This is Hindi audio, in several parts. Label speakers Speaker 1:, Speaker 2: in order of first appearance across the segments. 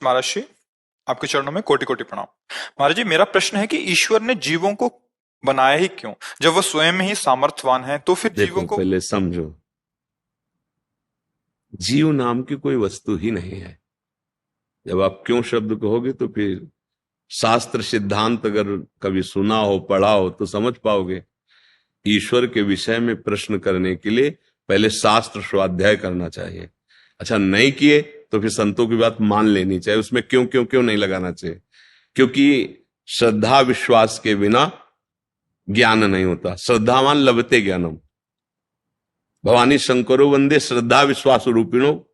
Speaker 1: महाराज जी, आपके चरणों में कोटि कोटि प्रणाम। महाराज जी, मेरा प्रश्न है कि ईश्वर ने जीवों को बनाया ही क्यों? जब वो स्वयं ही सामर्थ्यवान है तो फिर जीवों
Speaker 2: देखो,
Speaker 1: को।
Speaker 2: पहले समझो, जीव नाम की कोई वस्तु ही नहीं है। जब आप क्यों शब्द कहोगे तो फिर शास्त्र सिद्धांत अगर कभी सुना हो, पढ़ा हो तो समझ पाओगे। ईश्वर के विषय में प्रश्न करने के लिए पहले शास्त्र स्वाध्याय करना चाहिए। अच्छा, नहीं किए तो फिर संतों की बात मान लेनी चाहिए, उसमें क्यों क्यों क्यों नहीं लगाना चाहिए। क्योंकि श्रद्धा विश्वास के बिना ज्ञान नहीं होता। श्रद्धावान लभते ज्ञानम। भवानी शंकरो वंदे श्रद्धा विश्वास रूपिणो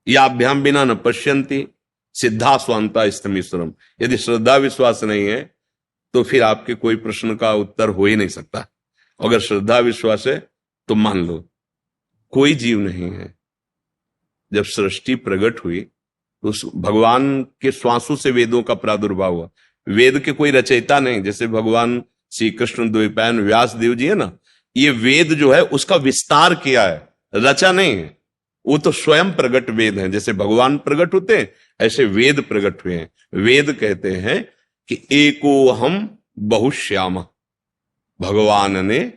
Speaker 2: याभ्याम बिना न पश्यंती सिद्धा स्वांता स्तमीश्वरम। यदि श्रद्धा विश्वास नहीं है तो फिर आपके कोई प्रश्न का उत्तर हो ही नहीं सकता। अगर श्रद्धा विश्वास है तो मान लो कोई जीव नहीं है। जब सृष्टि प्रकट हुई तो उस भगवान के श्वासों से वेदों का प्रादुर्भाव हुआ। वेद के कोई रचयिता नहीं, जैसे भगवान श्री कृष्ण द्वैपायन व्यास देव जी है ना, ये वेद जो है उसका विस्तार किया है, रचा नहीं है। वो तो स्वयं प्रकट वेद हैं। जैसे भगवान प्रकट होते हैं ऐसे वेद प्रकट हुए हैं। वेद कहते हैं कि एको हम बहुश्याम। भगवान ने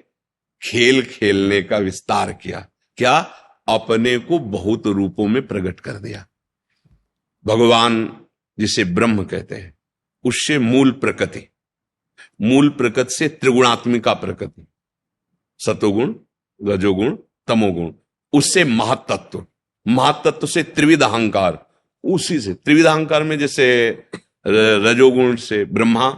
Speaker 2: खेल खेलने का विस्तार किया। क्या? अपने को बहुत रूपों में प्रकट कर दिया। भगवान जिसे ब्रह्म कहते हैं उससे मूल प्रकृति, मूल प्रकृति से त्रिगुणात्मिका प्रकृति, सतोगुण, रजोगुण, तमोगुण, उससे महातत्व, महातत्व से त्रिविध अहंकार, उसी से त्रिविध अहंकार में जैसे रजोगुण से ब्रह्मा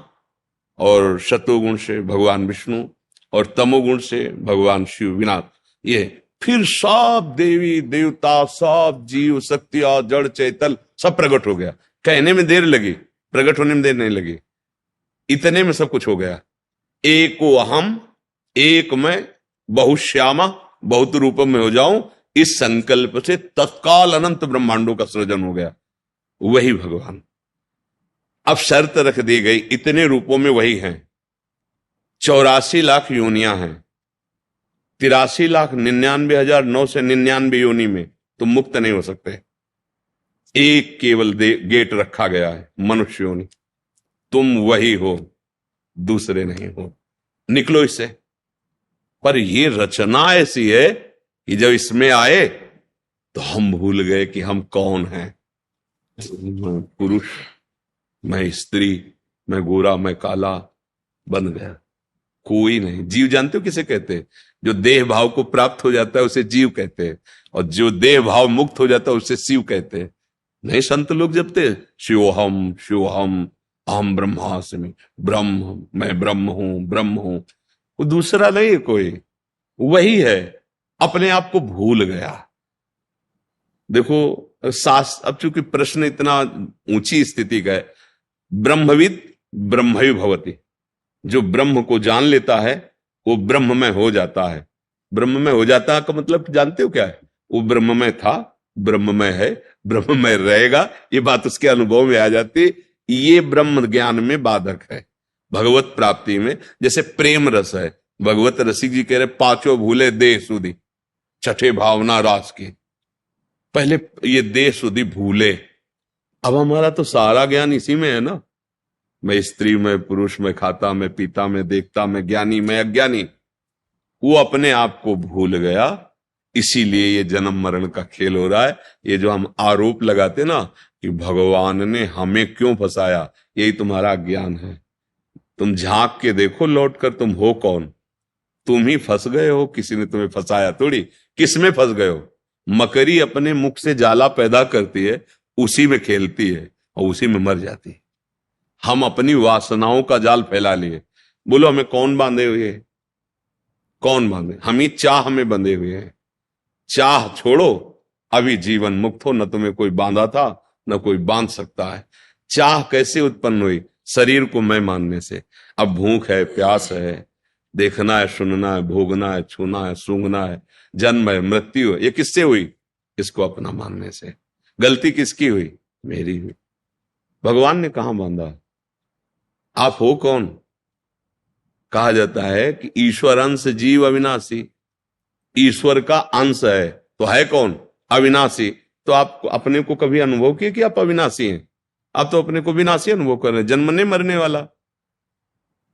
Speaker 2: और शतोगुण से भगवान विष्णु और तमोगुण से भगवान शिव विनाथ, ये फिर सब देवी देवता, सब जीव शक्तियां, जड़ चैतल सब प्रकट हो गया। कहने में देर लगी, प्रकट होने में देर नहीं लगी, इतने में सब कुछ हो गया। एको अहम, एक मैं, बहुश्यामा, बहुत रूपों में हो जाऊं, इस संकल्प से तत्काल अनंत ब्रह्मांडों का सृजन हो गया। वही भगवान। अब शर्त रख दी गई, इतने रूपों में वही हैं। 84 लाख योनियां हैं, 83,99,999 योनि में तुम मुक्त नहीं हो सकते। एक केवल गेट रखा गया है, मनुष्य योनि। तुम वही हो, दूसरे नहीं हो, निकलो इससे। पर ये रचना ऐसी है कि जब इसमें आए तो हम भूल गए कि हम कौन हैं। मैं पुरुष, मैं स्त्री, मैं गोरा, मैं काला बन गया। कोई नहीं। जीव जानते हो किसे कहते हैं? जो देह भाव को प्राप्त हो जाता है उसे जीव कहते हैं, और जो देह भाव मुक्त हो जाता है उसे शिव कहते हैं। नहीं, संत लोग जपते शिवोहम शिवोहम अहम ब्रह्मास्मि, ब्रह्म, मैं ब्रह्म हूं, ब्रह्म हूं। वो दूसरा नहीं है कोई, वही है। अपने आप को भूल गया। देखो शास्त्र, अब चूंकि प्रश्न इतना ऊंची स्थिति का है, ब्रह्मविद ब्रह्मवि भवति। जो ब्रह्म को जान लेता है वो ब्रह्म में हो जाता है। ब्रह्म में हो जाता है का मतलब जानते हो क्या है? वो ब्रह्म में था, ब्रह्म में है, ब्रह्म में रहेगा। ये बात उसके अनुभव में आ जाती। ये ब्रह्म ज्ञान में बाधक है भगवत प्राप्ति में। जैसे प्रेम रस है, भगवत रसिक जी कह रहे पांचों भूले देह सुधी, छठे भावना रास की। पहले ये देह सुधी भूले। अब हमारा तो सारा ज्ञान इसी में है ना। मैं स्त्री, मैं पुरुष, मैं खाता, मैं पीता, मैं देखता, मैं ज्ञानी, मैं अज्ञानी। वो अपने आप को भूल गया। इसीलिए ये जन्म मरण का खेल हो रहा है। ये जो हम आरोप लगाते ना कि भगवान ने हमें क्यों फंसाया, यही तुम्हारा ज्ञान है। तुम झांक के देखो लौट कर, तुम हो कौन? तुम ही फंस गए हो, किसी ने तुम्हें फंसाया थोड़ी। किस में फंस गए हो? मकड़ी अपने मुख से जाला पैदा करती है, उसी में खेलती है और उसी में मर जाती है। हम अपनी वासनाओं का जाल फैला लिए। बोलो हमें कौन बांधे हुए है? कौन बांधे? हम ही चाह में बंधे हुए हैं। चाह छोड़ो, अभी जीवन मुक्त हो। न तुम्हें कोई बांधा था, न कोई बांध सकता है। चाह कैसे उत्पन्न हुई? शरीर को मैं मानने से। अब भूख है, प्यास है, देखना है, सुनना है, भोगना है, छूना है, सूंघना है, जन्म है, मृत्यु है, ये किससे हुई? इसको अपना मानने से। गलती किसकी हुई? मेरी हुई। भगवान ने कहां बांधा? आप हो कौन? कहा जाता है कि ईश्वर अंश जीव अविनाशी। ईश्वर का अंश है तो है कौन? अविनाशी। तो आप अपने को कभी अनुभव किए कि आप अविनाशी हैं? आप तो अपने को विनाशी अनुभव कर रहे हैं, जन्मने मरने वाला।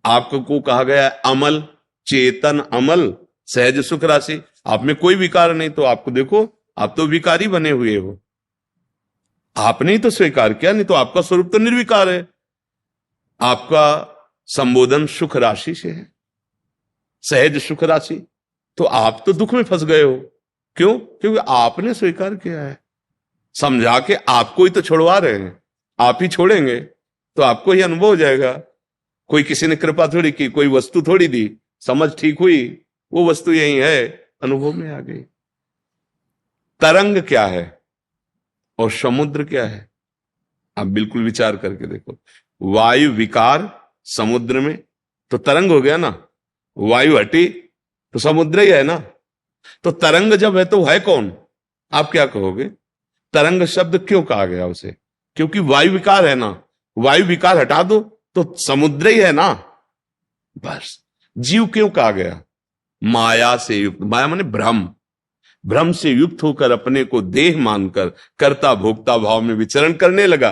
Speaker 2: आपको कहा गया है अमल, चेतन अमल, सहज सुख राशि, आप में कोई विकार नहीं। तो आपको देखो, आप तो विकारी बने हुए हो, आपने ही तो स्वीकार किया, नहीं तो आपका स्वरूप तो निर्विकार है। आपका संबोधन सुख राशि से है, सहज सुख राशि। तो आप तो दुख में फंस गए हो। क्यों? क्योंकि आपने स्वीकार किया है। समझा के आपको ही तो छोड़वा रहे हैं, आप ही छोड़ेंगे तो आपको ही अनुभव हो जाएगा। कोई किसी ने कृपा थोड़ी की, कोई वस्तु थोड़ी दी, समझ ठीक हुई, वो वस्तु यही है, अनुभव में आ गई। तरंग क्या है और समुद्र क्या है? आप बिल्कुल विचार करके देखो। वायु विकार समुद्र में तो तरंग हो गया ना, वायु हटी तो समुद्र ही है ना। तो तरंग जब है तो है कौन? आप क्या कहोगे? तरंग शब्द क्यों कहा गया उसे? क्योंकि वायु विकार है ना, वायु विकार हटा दो तो समुद्र ही है ना। बस। जीव क्यों कहा गया? माया से युक्त, माया माने भ्रम, भ्रम से युक्त होकर अपने को देह मानकर कर्ता भोक्ता भाव में विचरण करने लगा।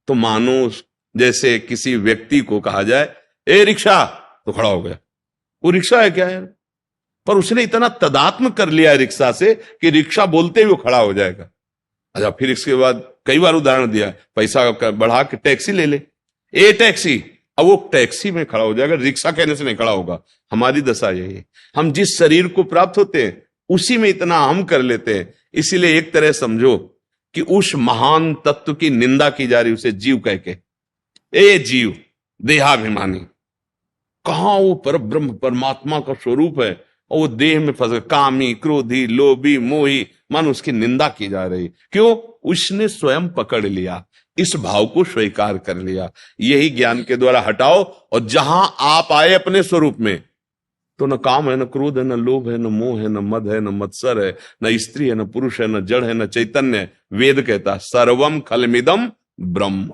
Speaker 2: तो मानो जैसे किसी व्यक्ति को कहा जाए ए रिक्शा, तो खड़ा हो गया। वो रिक्शा है क्या यार? पर उसने इतना तदात्म कर लिया है रिक्शा से कि रिक्शा बोलते ही वो खड़ा हो जाएगा। अच्छा, फिर इसके बाद कई बार उदाहरण दिया, पैसा बढ़ा के टैक्सी ले ले, ए टैक्सी, अब वो टैक्सी में खड़ा हो जाएगा, रिक्शा कहने से नहीं खड़ा होगा। हमारी दशा यही है, हम जिस शरीर को प्राप्त होते हैं उसी में इतना हम कर लेते हैं। इसीलिए एक तरह समझो कि उस महान तत्व की निंदा की जा रही, उसे जीव कह के, ए जीव देहाभिमानी। कहां वो पर ब्रह्म परमात्मा का स्वरूप है और वो देह में फंस, कामी क्रोधी लोभी मोही, मान उसकी निंदा की जा रही। क्यों? उसने स्वयं पकड़ लिया, इस भाव को स्वीकार कर लिया। यही ज्ञान के द्वारा हटाओ, और जहां आप आए अपने स्वरूप में, तो न काम है, न क्रोध है, न लोभ है, न मोह है, न मद है, न मत्सर है, न स्त्री है, न पुरुष है, न जड़ है, न चैतन्य है। वेद कहता है सर्वम खलमिदम ब्रह्म।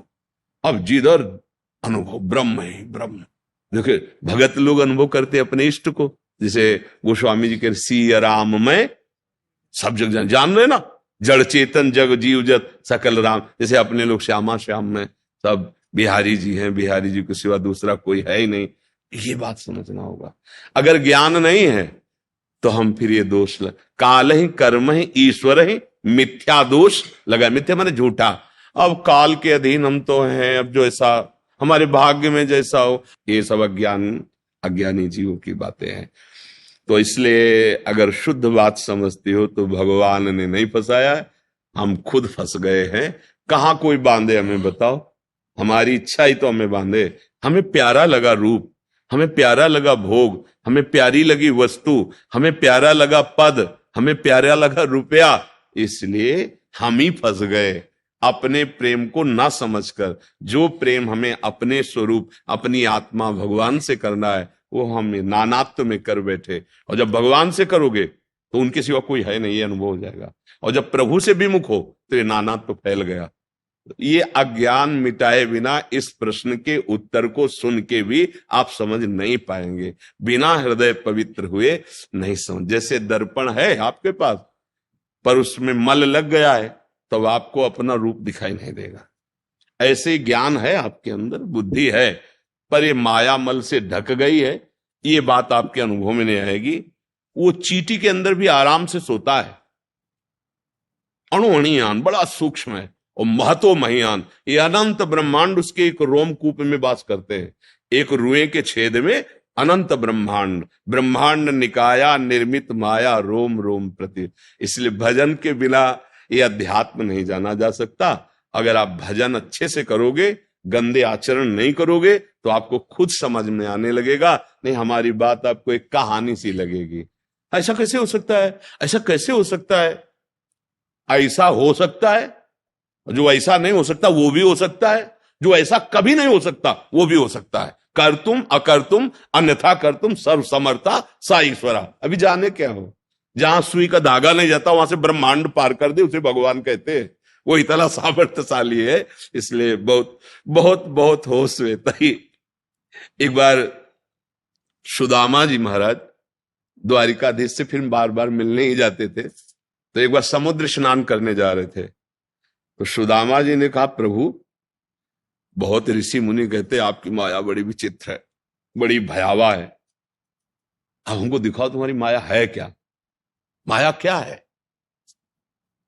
Speaker 2: अब जिधर अनुभव ब्रह्म है, ब्रह्म। देखिए भगत लोग अनुभव करते अपने इष्ट को, जैसे गोस्वामी जी के सिया राम में सब जग जान रहे ना, जड़ चेतन जग जीव जत सकल राम। जैसे अपने लोग श्यामा श्याम में सब बिहारी जी हैं, बिहारी जी के सिवा दूसरा कोई है ही नहीं। ये बात समझना होगा। अगर ज्ञान नहीं है तो हम फिर ये दोष काल ही कर्म ही ईश्वर ही मिथ्या दोष लगा। मिथ्या माने झूठा। अब काल के अधीन हम तो हैं, अब जो ऐसा हमारे भाग्य में जैसा हो, ये सब अज्ञानी जीवों की बातें हैं। तो इसलिए अगर शुद्ध बात समझती हो तो भगवान ने नहीं फंसाया है, हम खुद फंस गए हैं। कहां कोई बांधे हमें बताओ? हमारी इच्छा ही तो हमें बांधे। हमें प्यारा लगा रूप, हमें प्यारा लगा भोग, हमें प्यारी लगी वस्तु, हमें प्यारा लगा पद, हमें प्यारा लगा रुपया, इसलिए हम ही फंस गए अपने प्रेम को ना समझकर। जो प्रेम हमें अपने स्वरूप अपनी आत्मा भगवान से करना है वो हम नानात्व में कर बैठे। और जब भगवान से करोगे तो उनके सिवा कोई है नहीं, ये अनुभव हो जाएगा। और जब प्रभु से विमुख हो तो ये नानात्व फैल गया। ये अज्ञान मिटाए बिना इस प्रश्न के उत्तर को सुन के भी आप समझ नहीं पाएंगे। बिना हृदय पवित्र हुए नहीं समझ। जैसे दर्पण है आपके पास, पर उसमें मल लग गया है, तब आपको अपना रूप दिखाई नहीं देगा। ऐसे ज्ञान है आपके अंदर, बुद्धि है, पर ये माया मल से ढक गई है। ये बात आपके अनुभव में नहीं आएगी। वो चींटी के अंदर भी आराम से सोता है, अणुअणियान बड़ा सूक्ष्म है, और महतो महियान, ये अनंत ब्रह्मांड उसके एक रोमकूप में वास करते हैं। एक रुए के छेद में अनंत ब्रह्मांड, ब्रह्मांड निकाया निर्मित माया रोम रोम प्रति। इसलिए भजन के बिना ये अध्यात्म नहीं जाना जा सकता। अगर आप भजन अच्छे से करोगे, गंदे आचरण नहीं करोगे, तो आपको खुद समझ में आने लगेगा। नहीं, हमारी बात आपको एक कहानी सी लगेगी। ऐसा कैसे हो सकता है? ऐसा कैसे हो सकता है? ऐसा हो सकता है। जो ऐसा नहीं हो सकता वो भी हो सकता है, जो ऐसा कभी नहीं हो सकता वो भी हो सकता है। कर तुम अकर तुम अन्यथा कर तुम सर्व समर्था सा ईश्वरा। अभी जाने क्या हो, जहां सुई का धागा नहीं जाता वहां से ब्रह्मांड पार कर दे, उसे भगवान कहते हैं। वो इतना सामर्थ्यशाली है। इसलिए बहुत बहुत बहुत होश रहता ही। एक बार सुदामा जी महाराज द्वारिकाधीश से फिर बार बार मिलने ही जाते थे। तो एक बार समुद्र स्नान करने जा रहे थे। तो सुदामा जी ने कहा, प्रभु बहुत ऋषि मुनि कहते आपकी माया बड़ी विचित्र है, बड़ी भयावह है, अब हमको दिखाओ तुम्हारी माया है क्या, माया क्या है।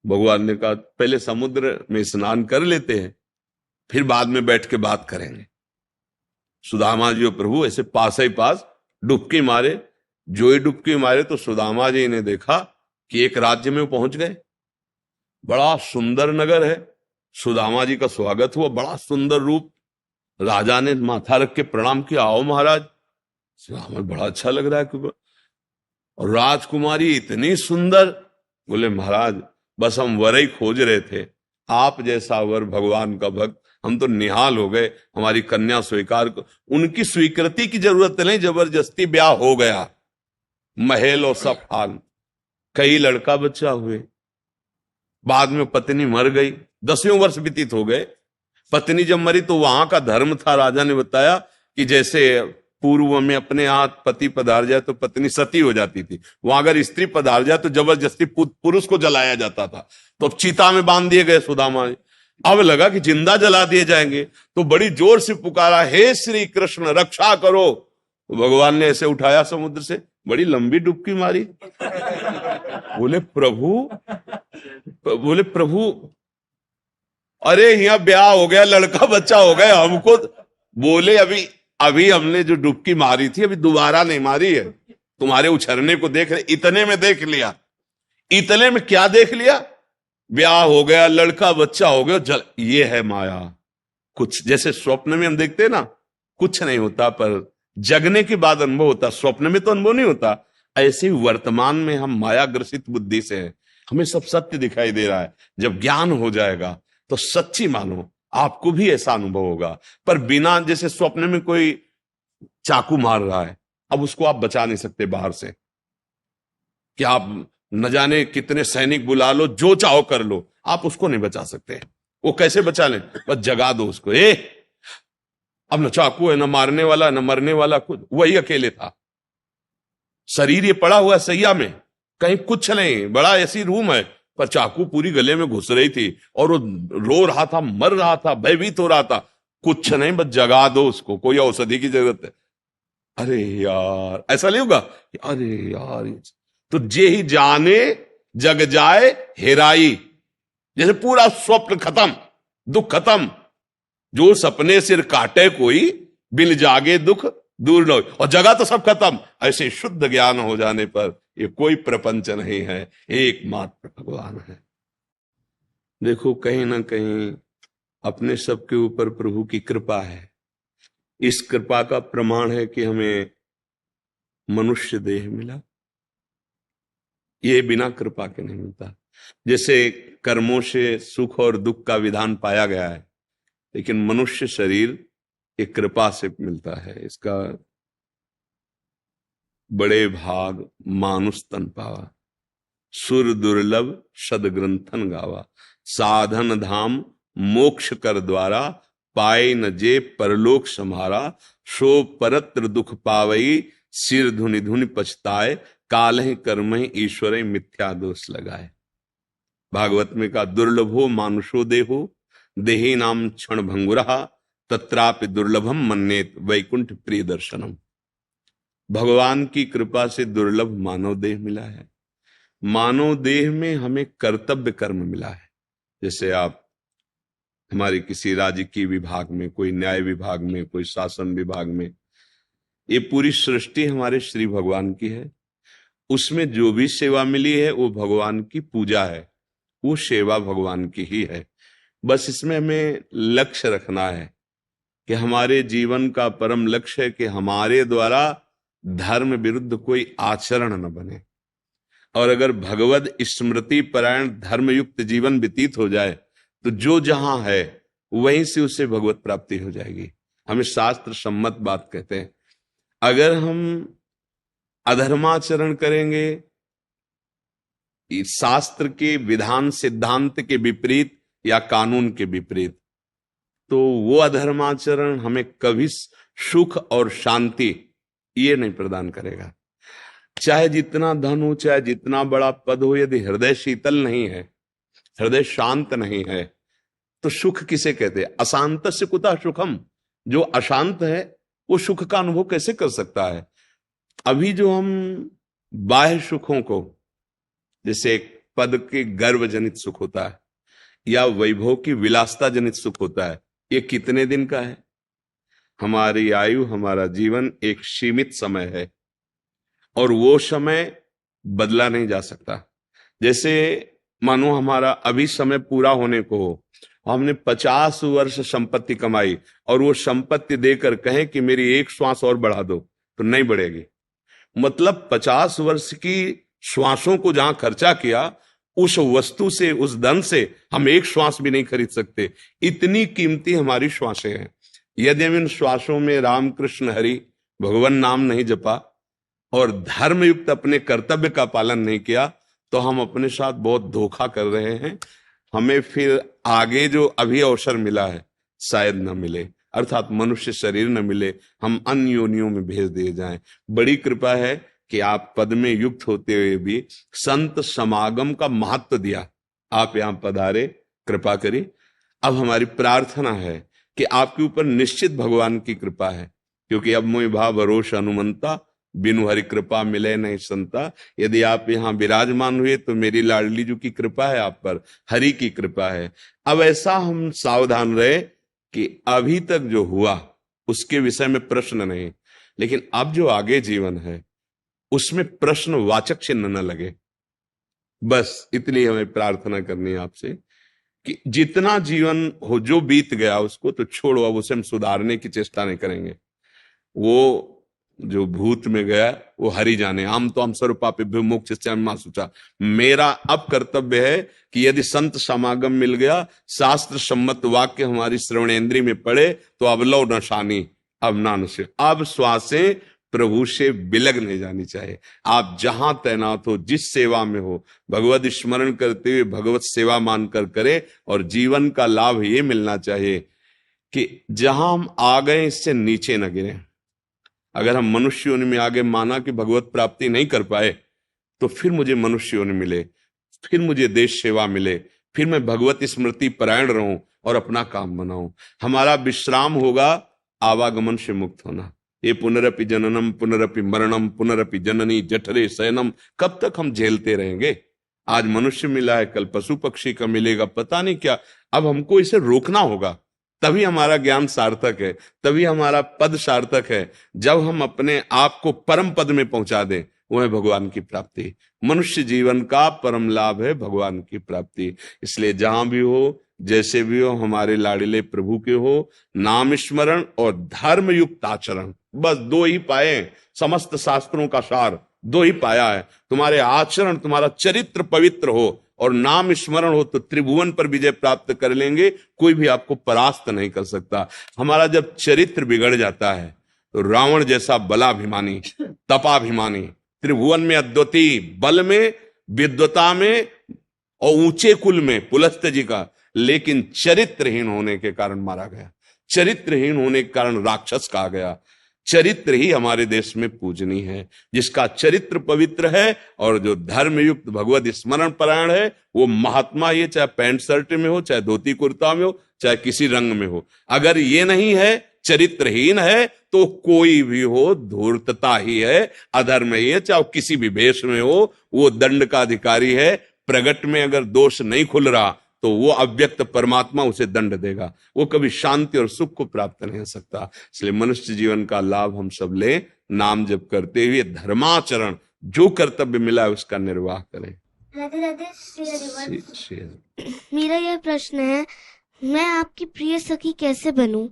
Speaker 2: भगवान ने कहा पहले समुद्र में स्नान कर लेते हैं, फिर बाद में बैठ के बात करेंगे। सुदामा जी और प्रभु ऐसे पास ही पास डुबकी मारे। जो ही डुबकी मारे तो सुदामा जी ने देखा कि एक राज्य में पहुंच गए। बड़ा सुंदर नगर है, सुदामा जी का स्वागत हुआ, बड़ा सुंदर रूप। राजा ने माथा रख के प्रणाम किया, आओ महाराज। सुदामा बड़ा अच्छा लग रहा है। और राजकुमारी इतनी सुंदर। बोले महाराज बस हम वर ही खोज रहे थे, आप जैसा वर, भगवान का भक्त, हम तो निहाल हो गए, हमारी कन्या स्वीकार को। उनकी स्वीकृति की जरूरत नहीं, जबरदस्ती ब्याह हो गया, महल और सब हाल। कई लड़का बच्चा हुए, बाद में पत्नी मर गई, 10वें वर्ष व्यतीत हो गए। पत्नी जब मरी तो वहां का धर्म था, राजा ने बताया कि जैसे पूर्व में अपने यहाँ पति पधार जाए तो पत्नी सती हो जाती थी, वहां अगर स्त्री पधार जाए तो जबरदस्ती पुरुष को जलाया जाता था। तो अब चिता में बांध दिए गए सुदामा। अब लगा कि जिंदा जला दिए जाएंगे, तो बड़ी जोर से पुकारा, हे श्री कृष्ण रक्षा करो। तो भगवान ने ऐसे उठाया समुद्र से, बड़ी लंबी डुबकी मारी। बोले प्रभु अरे यहाँ ब्याह हो गया, लड़का बच्चा हो गया हमको। बोले अभी हमने जो डुबकी मारी थी अभी दोबारा नहीं मारी है, तुम्हारे उछरने को देख रहे, इतने में देख लिया। इतने में क्या देख लिया? ब्याह हो गया, लड़का बच्चा हो गया, ये है माया। कुछ जैसे स्वप्न में हम देखते हैं ना, कुछ नहीं होता, पर जगने के बाद अनुभव होता, स्वप्न में तो अनुभव नहीं होता। ऐसे ही वर्तमान में हम माया ग्रसित बुद्धि से हैं, हमें सब सत्य दिखाई दे रहा है। जब ज्ञान हो जाएगा तो सच्ची मानो, आपको भी ऐसा अनुभव होगा। पर बिना, जैसे स्वप्न में कोई चाकू मार रहा है, अब उसको आप बचा नहीं सकते बाहर से, कि आप न जाने कितने सैनिक बुला लो, जो चाहो कर लो, आप उसको नहीं बचा सकते। वो कैसे बचा लें? बस जगा दो उसको। अब न चाकू है, न मारने वाला, न मरने वाला, खुद वही अकेले था। शरीर ये पड़ा हुआ है सैया में, कहीं कुछ नहीं, बड़ा ऐसी रूम है, पर चाकू पूरी गले में घुस रही थी और वो रो रहा था, मर रहा था, भयभीत हो रहा था। कुछ नहीं, बस जगा दो उसको, कोई औषधि की जरूरत है। अरे यार, ऐसा नहीं होगा? अरे यार, तो जे ही जाने जग जाए हेराई, जैसे पूरा स्वप्न खत्म, दुख खत्म। जो सपने सिर काटे कोई, बिन जागे दुख दूर न हो, और जगह तो सब खत्म। ऐसे शुद्ध ज्ञान हो जाने पर ये कोई प्रपंच नहीं है, एकमात्र भगवान है। देखो कहीं ना कहीं अपने सबके ऊपर प्रभु की कृपा है। इस कृपा का प्रमाण है कि हमें मनुष्य देह मिला, ये बिना कृपा के नहीं मिलता। जैसे कर्मों से सुख और दुख का विधान पाया गया है, लेकिन मनुष्य शरीर एक कृपा से मिलता है। इसका बड़े भाग मानुष तन पावा, सुर दुर्लभ सदग्रंथन गावा, साधन धाम मोक्ष कर द्वारा, पाए न जे परलोक सम्हारा, सो परत्र दुख पावई, सिर धुनि धुनि पछताए, काल ही कर्म ही ईश्वर मिथ्या दोष लगाए। भागवत में का दुर्लभो मानुषो देहो, देही नाम क्षण भंगुरहा, तत्रापि दुर्लभम मन्नेत वैकुंठ प्रिय दर्शनम। भगवान की कृपा से दुर्लभ मानव देह मिला है। मानव देह में हमें कर्तव्य कर्म मिला है। जैसे आप हमारे किसी राजकीय विभाग में, कोई न्याय विभाग में, कोई शासन विभाग में, ये पूरी सृष्टि हमारे श्री भगवान की है। उसमें जो भी सेवा मिली है वो भगवान की पूजा है, वो सेवा भगवान की ही है। बस इसमें हमें लक्ष्य रखना है कि हमारे जीवन का परम लक्ष्य है कि हमारे द्वारा धर्म विरुद्ध कोई आचरण न बने। और अगर भगवद स्मृति परायण धर्मयुक्त जीवन व्यतीत हो जाए तो जो जहां है वहीं से उसे भगवत प्राप्ति हो जाएगी। हमें शास्त्र सम्मत बात कहते हैं। अगर हम अधर्माचरण करेंगे, शास्त्र के विधान सिद्धांत के विपरीत या कानून के विपरीत, तो वो अधर्माचरण हमें कभी सुख और शांति ये नहीं प्रदान करेगा। चाहे जितना धन हो, चाहे जितना बड़ा पद हो, यदि हृदय शीतल नहीं है, हृदय शांत नहीं है, तो सुख किसे कहते हैं? अशांतस्य कुतः सुखम। जो अशांत है वो सुख का अनुभव कैसे कर सकता है? अभी जो हम बाह्य सुखों को, जैसे एक पद के गर्व जनित सुख होता है या वैभव की विलासता जनित सुख होता है, ये कितने दिन का है? हमारी आयु, हमारा जीवन एक सीमित समय है और वो समय बदला नहीं जा सकता। जैसे मानो हमारा अभी समय पूरा होने को हो, हमने 50 वर्ष संपत्ति कमाई और वो संपत्ति देकर कहें कि मेरी एक श्वास और बढ़ा दो, तो नहीं बढ़ेगी। मतलब 50 वर्ष की श्वासों को जहां खर्चा किया, उस वस्तु से, उस धन से हम एक श्वास भी नहीं खरीद सकते। इतनी कीमती हमारी श्वासें हैं। यदि हम इन श्वासों में राम कृष्ण हरि भगवान नाम नहीं जपा और धर्म युक्त अपने कर्तव्य का पालन नहीं किया, तो हम अपने साथ बहुत धोखा कर रहे हैं। हमें फिर आगे जो अभी अवसर मिला है शायद न मिले, अर्थात मनुष्य शरीर न मिले, हम अन्य योनियों में भेज दिए जाएं। बड़ी कृपा है कि आप पद में युक्त होते हुए भी संत समागम का महत्व दिया, आप यहां पधारे, कृपा करी। अब हमारी प्रार्थना है कि आपके ऊपर निश्चित भगवान की कृपा है, क्योंकि अब मोहि भाव भरोसा अनुमंता, बिनु हरि कृपा मिले नहीं संता। यदि आप यहाँ विराजमान हुए तो मेरी लाडली जी की कृपा है आप पर, हरि की कृपा है। अब ऐसा हम सावधान रहे कि अभी तक जो हुआ उसके विषय में प्रश्न नहीं, लेकिन अब जो आगे जीवन है उसमें प्रश्नवाचक चिन्ह न लगे। बस इतनी हमें प्रार्थना करनी है आपसे कि जितना जीवन हो, जो बीत गया उसको तो छोड़ो, अब उसे हम सुधारने की चेष्टा नहीं करेंगे। वो जो भूत में गया वो हरि जाने। हम तो हम सर्वपापेभ्यो मोक्षयिष्यामि शुचा। मेरा अब कर्तव्य है कि यदि संत समागम मिल गया, शास्त्र सम्मत वाक्य हमारी श्रवणेन्द्रिय में पड़े, तो अब लो नशानी, अब ना से, अब श्वासें प्रभु से बिलग नहीं जानी चाहिए। आप जहां तैनात हो, जिस सेवा में हो, भगवत स्मरण करते हुए भगवत सेवा मानकर करे। और जीवन का लाभ ये मिलना चाहिए कि जहां हम आ गए इससे नीचे न गिरे। अगर हम मनुष्य योनि में आगे माना कि भगवत प्राप्ति नहीं कर पाए, तो फिर मुझे मनुष्य योनि मिले, फिर मुझे देश सेवा मिले, फिर मैं भगवत स्मृति परायण रहूं और अपना काम बनाऊं। हमारा विश्राम होगा आवागमन से मुक्त होना। ये पुनरपि जननम पुनरपि मरणम पुनरपि जननी जठरे शयनम, कब तक हम झेलते रहेंगे? आज मनुष्य मिला है, कल पशु पक्षी का मिलेगा, पता नहीं क्या। अब हमको इसे रोकना होगा, तभी हमारा ज्ञान सार्थक है, तभी हमारा पद सार्थक है। जब हम अपने आप को परम पद में पहुंचा दें, वो है भगवान की प्राप्ति। मनुष्य जीवन का परम लाभ है भगवान की प्राप्ति। इसलिए जहां भी हो, जैसे भी हो, हमारे लाडले प्रभु के हो, नाम स्मरण और धर्म युक्त आचरण, बस दो ही पाए। समस्त शास्त्रों का सार दो ही पाया है। तुम्हारे आचरण, तुम्हारा चरित्र पवित्र हो और नाम स्मरण हो, तो त्रिभुवन पर विजय प्राप्त कर लेंगे। कोई भी आपको परास्त नहीं कर सकता। हमारा जब चरित्र बिगड़ जाता है तो रावण जैसा बलाभिमानी, तपाभिमानी, त्रिभुवन में अद्वितीय, बल में, विद्वता में और ऊंचे कुल में पुलस्त्य जी का, लेकिन चरित्रहीन होने के कारण मारा गया। चरित्रहीन होने के कारण राक्षस कहा गया। चरित्र ही हमारे देश में पूजनीय है। जिसका चरित्र पवित्र है और जो धर्म युक्त भगवत स्मरण परायण है, वो महात्मा, ये चाहे पैंट शर्ट में हो, चाहे धोती कुर्ता में हो, चाहे किसी रंग में हो। अगर ये नहीं है, चरित्रहीन है, तो कोई भी हो धूर्तता ही है, अधर्म ही है। चाहे किसी भी भेष में हो, वो दंड का अधिकारी है। प्रगट में अगर दोष नहीं खुल रहा तो वो अव्यक्त परमात्मा उसे दंड देगा। वो कभी शांति और सुख को प्राप्त नहीं हो सकता। इसलिए मनुष्य जीवन का लाभ हम सब ले, नाम जप करते हुए धर्माचरण, जो कर्तव्य मिला है उसका निर्वाह करें।
Speaker 3: राधे राधे, श्री हरि। मेरा यह प्रश्न है, मैं आपकी प्रिय सखी कैसे बनूं?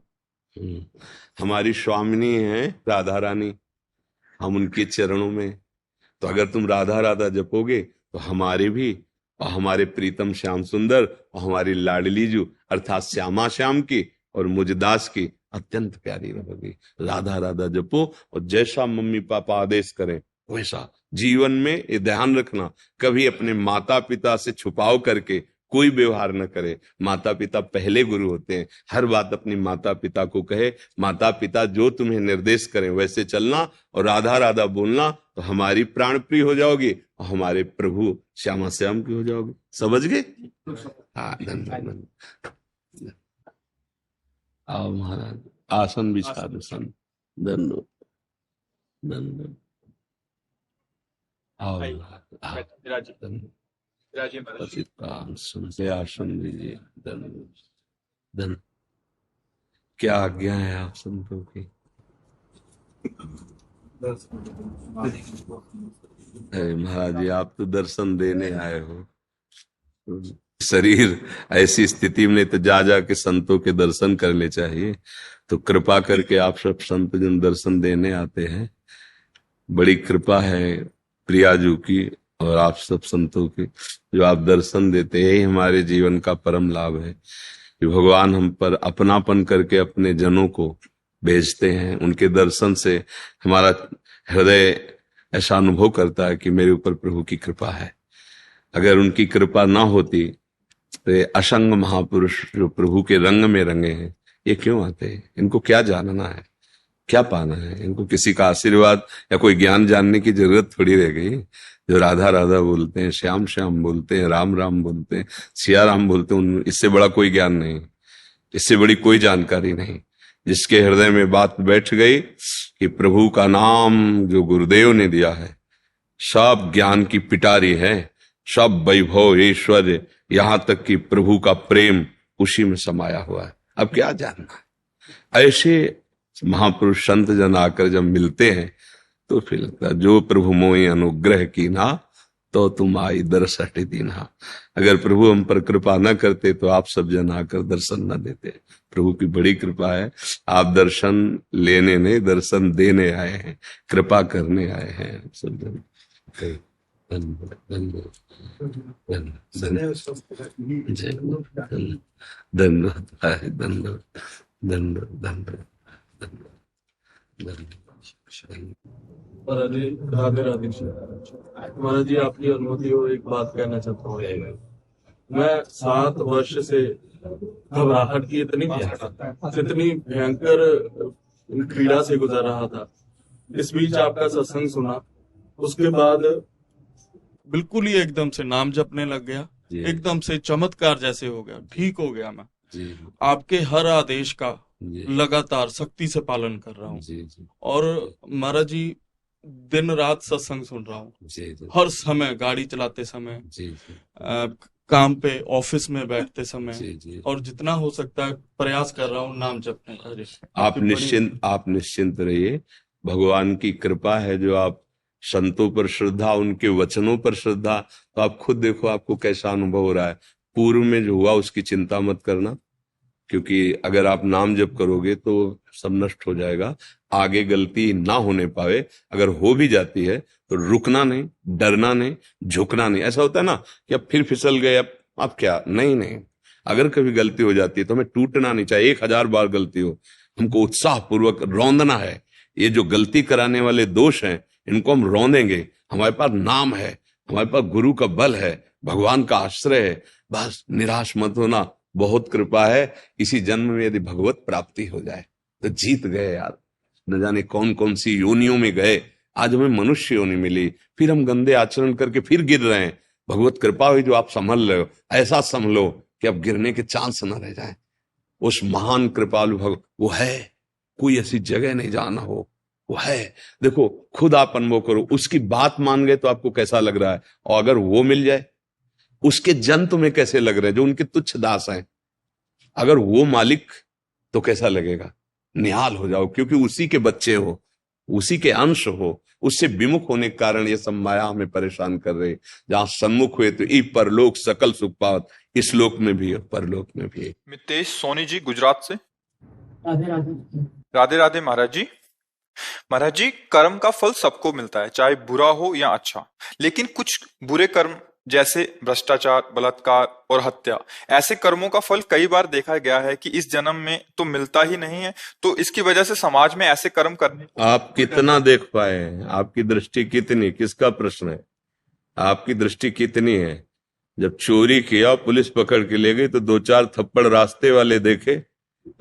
Speaker 2: हमारी स्वामिनी है राधा रानी, हम उनके चरणों में। तो अगर तुम राधा राधा जपोगे तो हमारे भी और हमारे प्रीतम श्याम सुंदर और हमारी लाडली जू अर्थात श्यामा श्याम की और मुझदास की अत्यंत प्यारी रहोगी। राधा राधा जपो और जैसा मम्मी पापा आदेश करें वैसा जीवन में। ये ध्यान रखना, कभी अपने माता पिता से छुपाव करके कोई व्यवहार न करे। माता पिता पहले गुरु होते हैं। हर बात अपनी माता पिता को कहे, माता पिता जो तुम्हें निर्देश करें वैसे चलना और राधा राधा बोलना, तो हमारी प्राण प्रिय हो जाओगी और हमारे प्रभु श्यामा श्याम की हो जाओगे। समझ गए? हाँ, धन्यवाद। आओ महाराज, आसन बिछा दो संत। दंडो दंडो। आओ महाराज, सुनते आसन दीजिए। दंड दंड। क्या आज्ञा है आप संतों की? अरे महाराज जी, आप तो दर्शन देने आए हो। शरीर ऐसी स्थिति में तो जा के संतों के दर्शन करने चाहिए। तो कृपा करके आप सब संत जन दर्शन देने आते हैं। बड़ी कृपा है प्रियाजू की और आप सब संतों की, जो आप दर्शन देते हैं। यही हमारे जीवन का परम लाभ है कि भगवान हम पर अपनापन करके अपने जनों को भेजते हैं। उनके दर्शन से हमारा हृदय ऐसा अनुभव करता है कि मेरे ऊपर प्रभु की कृपा है। अगर उनकी कृपा ना होती तो ये असंग महापुरुष जो प्रभु के रंग में रंगे हैं, ये क्यों आते हैं? इनको क्या जानना है, क्या पाना है? इनको किसी का आशीर्वाद या कोई ज्ञान जानने की जरूरत थोड़ी रह गई। जो राधा राधा बोलते हैं, श्याम श्याम बोलते हैं, राम राम बोलते हैं, सिया राम बोलते हैं, इससे बड़ा कोई ज्ञान नहीं, इससे बड़ी कोई जानकारी नहीं। जिसके हृदय में बात बैठ गई कि प्रभु का नाम जो गुरुदेव ने दिया है सब ज्ञान की पिटारी है, सब वैभव ऐश्वर्य, यहां तक कि प्रभु का प्रेम उसी में समाया हुआ है। अब क्या जानना है? ऐसे महापुरुष संत जन आकर जब मिलते हैं तो फिर लगता है जो प्रभु मोहि अनुग्रह की ना तो तुम आई दर्शट दीना। अगर प्रभु हम पर कृपा न करते तो आप सब जन आकर दर्शन न देते। प्रभु की बड़ी कृपा है, आप दर्शन लेने नहीं दर्शन देने आए हैं, कृपा करने आए हैं सब जन।
Speaker 4: महाराज जी राधे राधे। महाराज जी आपकी अनुमति हो, एक बात कहना चाहता हूँ। मैं 7 वर्ष से घबराहट की इतनी भयंकर पीड़ा से गुजर रहा था। इस बीच आपका सत्संग सुना, उसके बाद बिल्कुल ही एकदम से नाम जपने लग गया, एकदम से चमत्कार जैसे हो गया, ठीक हो गया। मैं आपके हर आदेश का लगातार सख्ती से पालन कर रहा हूँ और महाराज जी दिन रात सत्संग सुन रहा हूँ। हर समय गाड़ी चलाते समय, काम पे, ऑफिस में बैठते समय, और जितना हो सकता है प्रयास कर रहा हूँ नाम जपने का।
Speaker 2: आप निश्चिंत रहिए, भगवान की कृपा है जो आप संतों पर श्रद्धा, उनके वचनों पर श्रद्धा। तो आप खुद देखो आपको कैसा अनुभव हो रहा है। पूर्व में जो हुआ उसकी चिंता मत करना, क्योंकि अगर आप नाम जप करोगे तो सब नष्ट हो जाएगा। आगे गलती ना होने पावे, अगर हो भी जाती है तो रुकना नहीं, डरना नहीं, झुकना नहीं। ऐसा होता है ना कि अब फिर फिसल गए, अब क्या, नहीं। अगर कभी गलती हो जाती है तो हमें टूटना नहीं चाहिए। 1000 बार गलती हो, हमको उत्साह पूर्वक रौंदना है। ये जो गलती कराने वाले दोष हैं इनको हम रौंदेंगे। हमारे पास नाम है, हमारे पास गुरु का बल है, भगवान का आश्रय है। बस निराश मत होना, बहुत कृपा है। इसी जन्म में यदि भगवत प्राप्ति हो जाए तो जीत गए यार। न जाने कौन कौन सी योनियों में गए, आज हमें मनुष्य योनि मिली, फिर हम गंदे आचरण करके फिर गिर रहे हैं। भगवत कृपा हुई जो आप संभल रहे हो, ऐसा संभलो कि अब गिरने के चांस न रह जाए। उस महान कृपालु वो है, कोई ऐसी जगह नहीं जाना हो, वो है। देखो खुद आप अनुभव करो, उसकी बात मान गए तो आपको कैसा लग रहा है, और अगर वो मिल जाए, उसके जन तुम्हें कैसे लग रहे हैं जो उनके तुच्छ दास हैं। अगर वो मालिक तो कैसा लगेगा, निहाल हो जाओ, क्योंकि उसी के बच्चे हो, उसी के अंश हो। उससे विमुख होने के कारण ये सब माया हमें परेशान कर रहे। जहां सम्मुख हुए तो ई परलोक सकल सुख पावत, इस लोक में भी और परलोक में भी।
Speaker 1: मितेश सोनी जी गुजरात से।
Speaker 5: राधे राधे।
Speaker 1: राधे राधे महाराज जी। महाराज जी, कर्म का फल सबको मिलता है, चाहे बुरा हो या अच्छा। लेकिन कुछ बुरे कर्म जैसे भ्रष्टाचार, बलात्कार और हत्या, ऐसे कर्मों का फल कई बार देखा गया है कि इस जन्म में तो मिलता ही नहीं है। तो इसकी वजह से समाज में ऐसे कर्म करने
Speaker 2: आप कितना देख पाए हैं? आपकी दृष्टि कितनी, किसका प्रश्न है? आपकी दृष्टि कितनी है? जब चोरी किया, पुलिस पकड़ के ले गई तो 2-4 थप्पड़ रास्ते वाले देखे,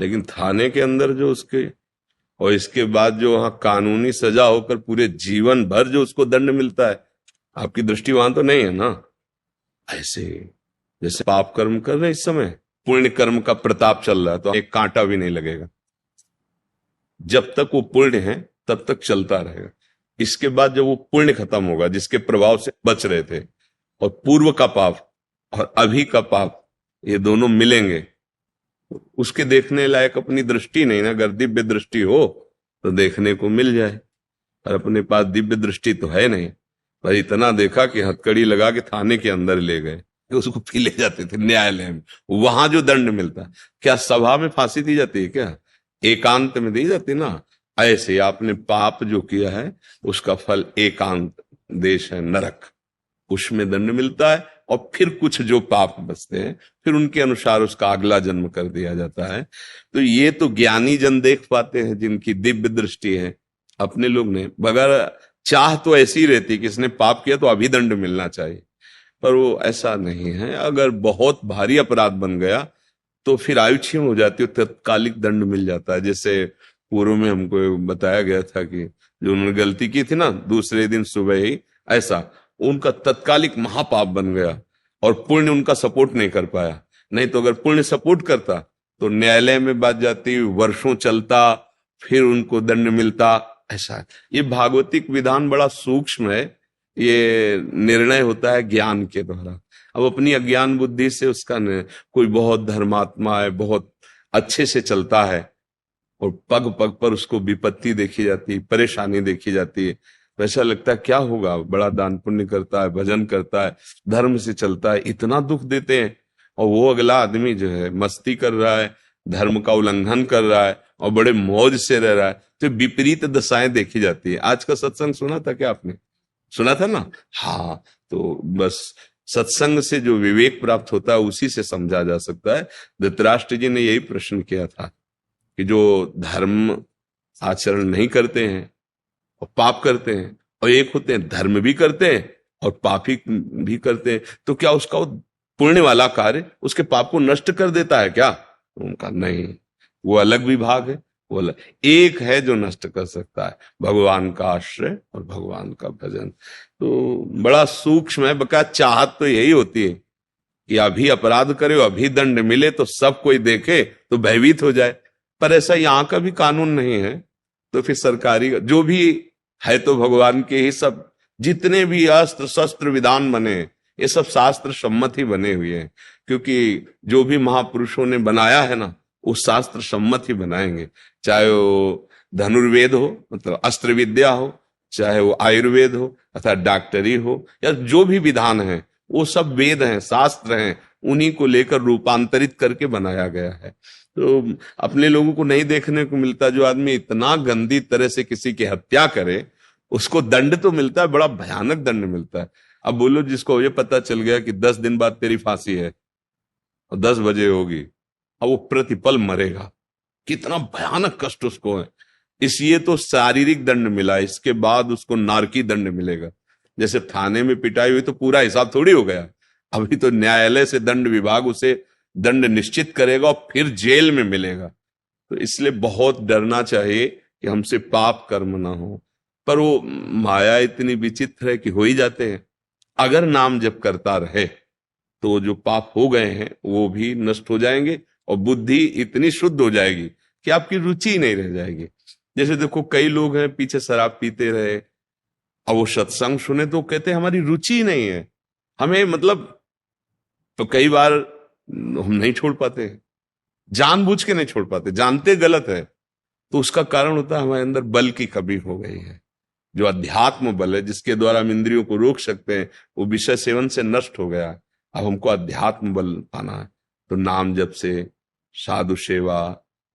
Speaker 2: लेकिन थाने के अंदर जो उसके, और इसके बाद जो वहां कानूनी सजा होकर पूरे जीवन भर जो उसको दंड मिलता है, आपकी दृष्टि वहां तो नहीं है ना। ऐसे जैसे पाप कर्म कर रहे इस समय, पुण्य कर्म का प्रताप चल रहा है तो एक कांटा भी नहीं लगेगा। जब तक वो पुण्य है तब तक चलता रहेगा। इसके बाद जब वो पुण्य खत्म होगा जिसके प्रभाव से बच रहे थे, और पूर्व का पाप और अभी का पाप ये दोनों मिलेंगे, उसके देखने लायक अपनी दृष्टि नहीं ना। अगर दिव्य दृष्टि हो तो देखने को मिल जाए, और अपने पास दिव्य दृष्टि तो है नहीं। पर इतना देखा कि हथकड़ी लगा के थाने के अंदर ले गए, कि उसको फिर ले जाते थे न्यायालय में। वहां जो दंड मिलता, क्या सभा में फांसी दी जाती है क्या? एकांत में दी जाती ना। ऐसे आपने पाप जो किया है उसका फल एकांत देश है नरक, उसमें दंड मिलता है। और फिर कुछ जो पाप बचते हैं फिर उनके अनुसार उसका अगला जन्म कर दिया जाता है। तो ये तो ज्ञानी जन देख पाते हैं जिनकी दिव्य दृष्टि है, अपने लोग नहीं। बगैर चाह तो ऐसी रहती कि इसने पाप किया तो अभी दंड मिलना चाहिए, पर वो ऐसा नहीं है। अगर बहुत भारी अपराध बन गया तो फिर आयु क्षीण हो जाती है, तत्कालिक दंड मिल जाता है। जैसे पूर्व में हमको बताया गया था कि जो उन्होंने गलती की थी ना, दूसरे दिन सुबह ही ऐसा उनका तत्कालिक महापाप बन गया, और पुण्य उनका सपोर्ट नहीं कर पाया। नहीं तो अगर पुण्य सपोर्ट करता तो न्यायालय में बात जाती, वर्षों चलता, फिर उनको दंड मिलता। ऐसा है। ये भागवतिक विधान बड़ा सूक्ष्म है, ये निर्णय होता है ज्ञान के द्वारा। अब अपनी अज्ञान बुद्धि से उसका कोई बहुत धर्मात्मा है, बहुत अच्छे से चलता है, और पग पग पर उसको विपत्ति देखी जाती है, परेशानी देखी जाती है, वैसा लगता है क्या होगा, बड़ा दान पुण्य करता है, भजन करता है, धर्म से चलता है, इतना दुख देते हैं। और वो अगला आदमी जो है मस्ती कर रहा है, धर्म का उल्लंघन कर रहा है और बड़े मौज से रह रहा है, तो विपरीत दशाएं देखी जाती है। आज का सत्संग सुना था क्या आपने? सुना था ना? हाँ, तो बस सत्संग से जो विवेक प्राप्त होता है उसी से समझा जा सकता है। धृतराष्ट्र जी ने यही प्रश्न किया था कि जो धर्म आचरण नहीं करते हैं और पाप करते हैं, और एक होते हैं धर्म भी करते हैं और पापी भी करते हैं, तो क्या उसका वो पुण्य वाला कार्य उसके पाप को नष्ट कर देता है क्या? उनका नहीं, वो अलग विभाग है, वो अलग। एक है जो नष्ट कर सकता है, भगवान का आश्रय और भगवान का भजन। तो बड़ा सूक्ष्म है। बका चाहत तो यही होती है कि अभी अपराध करे, अभी दंड मिले तो सब कोई देखे तो भयभीत हो जाए। पर ऐसा यहाँ का भी कानून नहीं है, तो फिर सरकारी जो भी है तो भगवान के ही सब, जितने भी अस्त्र शस्त्र विधान बने ये सब शास्त्र सम्मत ही बने हुए हैं। क्योंकि जो भी महापुरुषों ने बनाया है ना, वो शास्त्र सम्मत ही बनाएंगे। चाहे वो धनुर्वेद हो, मतलब अस्त्र विद्या हो, चाहे वो आयुर्वेद हो अथवा डॉक्टरी हो, या जो भी विधान है वो सब वेद हैं, शास्त्र हैं, उन्हीं को लेकर रूपांतरित करके बनाया गया है। तो अपने लोगों को नहीं देखने को मिलता। जो आदमी इतना गंदी तरह से किसी की हत्या करे उसको दंड तो मिलता है, बड़ा भयानक दंड मिलता है। अब बोलो जिसको ये पता चल गया कि 10 दिन बाद तेरी फांसी है और 10 बजे होगी, अब वो प्रतिपल मरेगा, कितना भयानक कष्ट उसको है। इसलिए तो शारीरिक दंड मिला, इसके बाद उसको नारकी दंड मिलेगा। जैसे थाने में पिटाई हुई तो पूरा हिसाब थोड़ी हो गया, अभी तो न्यायालय से दंड विभाग उसे दंड निश्चित करेगा और फिर जेल में मिलेगा। तो इसलिए बहुत डरना चाहिए कि हमसे पाप कर्म ना हो। पर वो माया इतनी विचित्र है कि हो ही जाते हैं। अगर नाम जप करता रहे तो जो पाप हो गए हैं वो भी नष्ट हो जाएंगे, और बुद्धि इतनी शुद्ध हो जाएगी कि आपकी रुचि नहीं रह जाएगी। जैसे देखो कई लोग हैं पीछे शराब पीते रहे, अब वो सत्संग सुने तो कहते हैं हमारी रुचि नहीं है, हमें मतलब, तो कई बार हम नहीं छोड़ पाते, जानबूझ के नहीं छोड़ पाते, जानते गलत है। तो उसका कारण होता है हमारे अंदर बल की कमी हो गई है। जो अध्यात्म बल है जिसके द्वारा हम इंद्रियों को रोक सकते हैं, वो विषय सेवन से नष्ट हो गया। अब हमको अध्यात्म बल पाना है, तो नाम जप से, साधु सेवा,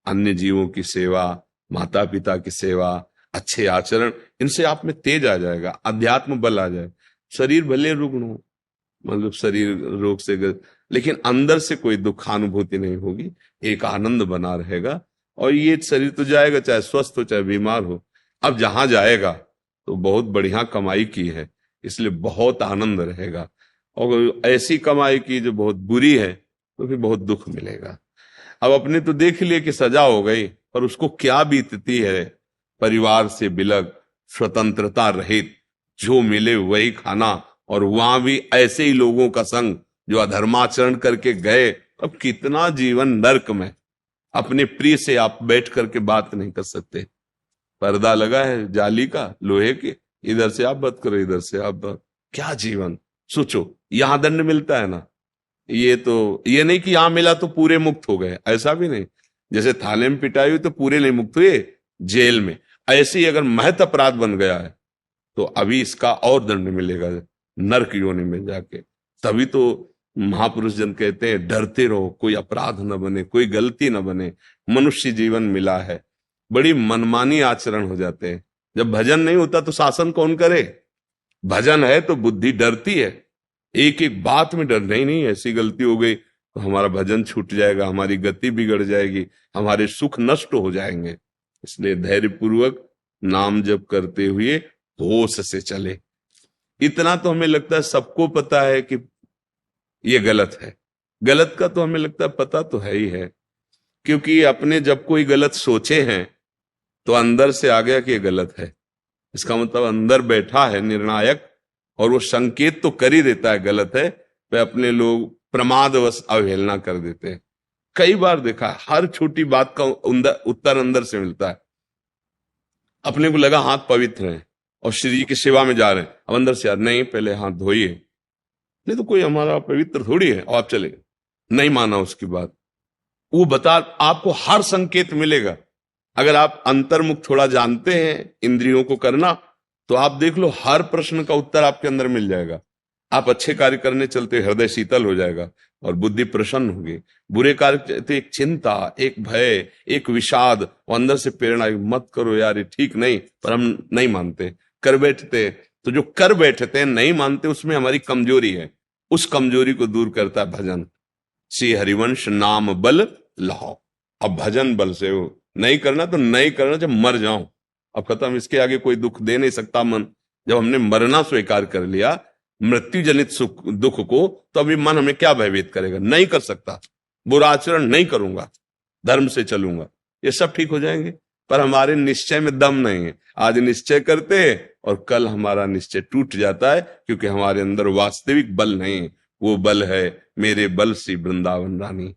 Speaker 2: अन्य जीवों की सेवा, माता पिता की सेवा, अच्छे आचरण, इनसे आप में तेज आ जाएगा, अध्यात्म बल आ जाए। शरीर भले रुग्ण हो, मतलब शरीर रोग से लेकिन अंदर से कोई दुखानुभूति नहीं होगी, एक आनंद बना रहेगा। और ये शरीर तो जाएगा, चाहे स्वस्थ हो चाहे बीमार हो। अब जहां जाएगा तो बहुत बढ़िया कमाई की है, इसलिए बहुत आनंद रहेगा। और ऐसी कमाई की जो बहुत बुरी है तो फिर बहुत दुख मिलेगा। अब अपने तो देख लिए कि सजा हो गई, पर उसको क्या बीतती है, परिवार से बिलग, स्वतंत्रता रहित, जो मिले वही खाना, और वहां भी ऐसे ही लोगों का संग जो अधर्माचरण करके गए अब कितना जीवन नर्क में, अपने प्रिय से आप बैठ करके बात नहीं कर सकते, पर्दा लगा है जाली का, लोहे के, इधर से आप बात करो, इधर से आप बात, क्या जीवन। सोचो, यहां दंड मिलता है ना, ये नहीं कि यहां मिला तो पूरे मुक्त हो गए, ऐसा भी नहीं। जैसे थाने में पिटाई हुई तो पूरे नहीं मुक्त हुए, जेल में। ऐसे ही अगर महत अपराध बन गया है तो अभी इसका और दंड मिलेगा नरक योनि में जाके। तभी तो महापुरुष जन कहते हैं डरते रहो, कोई अपराध न बने, कोई गलती न बने, मनुष्य जीवन मिला है। बड़ी मनमानी आचरण हो जाते हैं। जब भजन नहीं होता तो शासन कौन करे? भजन है तो बुद्धि डरती है, एक एक बात में डर, नहीं ऐसी गलती हो गई तो हमारा भजन छूट जाएगा, हमारी गति बिगड़ जाएगी, हमारे सुख नष्ट हो जाएंगे। इसलिए धैर्यपूर्वक नाम जप करते हुए होश से चले। इतना तो हमें लगता है सबको पता है कि ये गलत है, गलत का तो हमें लगता है पता तो है ही है, क्योंकि अपने जब कोई गलत सोचे हैं तो अंदर से आ गया कि ये गलत है। इसका मतलब अंदर बैठा है निर्णायक और वो संकेत तो कर ही देता है गलत है, पे अपने लोग प्रमादवश अवहेलना कर देते हैं। कई बार देखा है, हर छोटी बात का उत्तर अंदर से मिलता है। अपने को लगा हाथ पवित्र हैं और श्री जी की सेवा में जा रहे हैं, अब अंदर से यार नहीं पहले हाथ धोइए, नहीं तो कोई हमारा पवित्र थोड़ी है, और आप चले नहीं माना उसकी बात। वो बता, आपको हर संकेत मिलेगा। अगर आप अंतर्मुख थोड़ा जानते हैं इंद्रियों को करना, तो आप देख लो हर प्रश्न का उत्तर आपके अंदर मिल जाएगा। आप अच्छे कार्य करने चलते हृदय शीतल हो जाएगा और बुद्धि प्रसन्न होगी। बुरे कार्य तो एक चिंता, एक भय, एक विषाद, और अंदर से प्रेरणा, मत करो यार ये ठीक नहीं, पर हम नहीं मानते, कर बैठते। तो जो कर बैठते हैं नहीं मानते, उसमें हमारी कमजोरी है। उस कमजोरी को दूर करता है भजन। श्री हरिवंश नाम बल लाओ। अब भजन बल से हो नहीं करना तो नहीं करना, जब मर जाओ अब खत्म, इसके आगे कोई दुख दे नहीं सकता मन। जब हमने मरना स्वीकार कर लिया, मृत्यु जनित सुख दुख को, तो अभी मन हमें क्या भयभीत करेगा? नहीं कर सकता, बुरा आचरण नहीं करूंगा, धर्म से चलूंगा, ये सब ठीक हो जाएंगे। पर हमारे निश्चय में दम नहीं है। आज निश्चय करते हैं और कल हमारा निश्चय टूट जाता है, क्योंकि हमारे अंदर वास्तविक बल नहीं है। वो बल है मेरे बल सी वृंदावन रानी,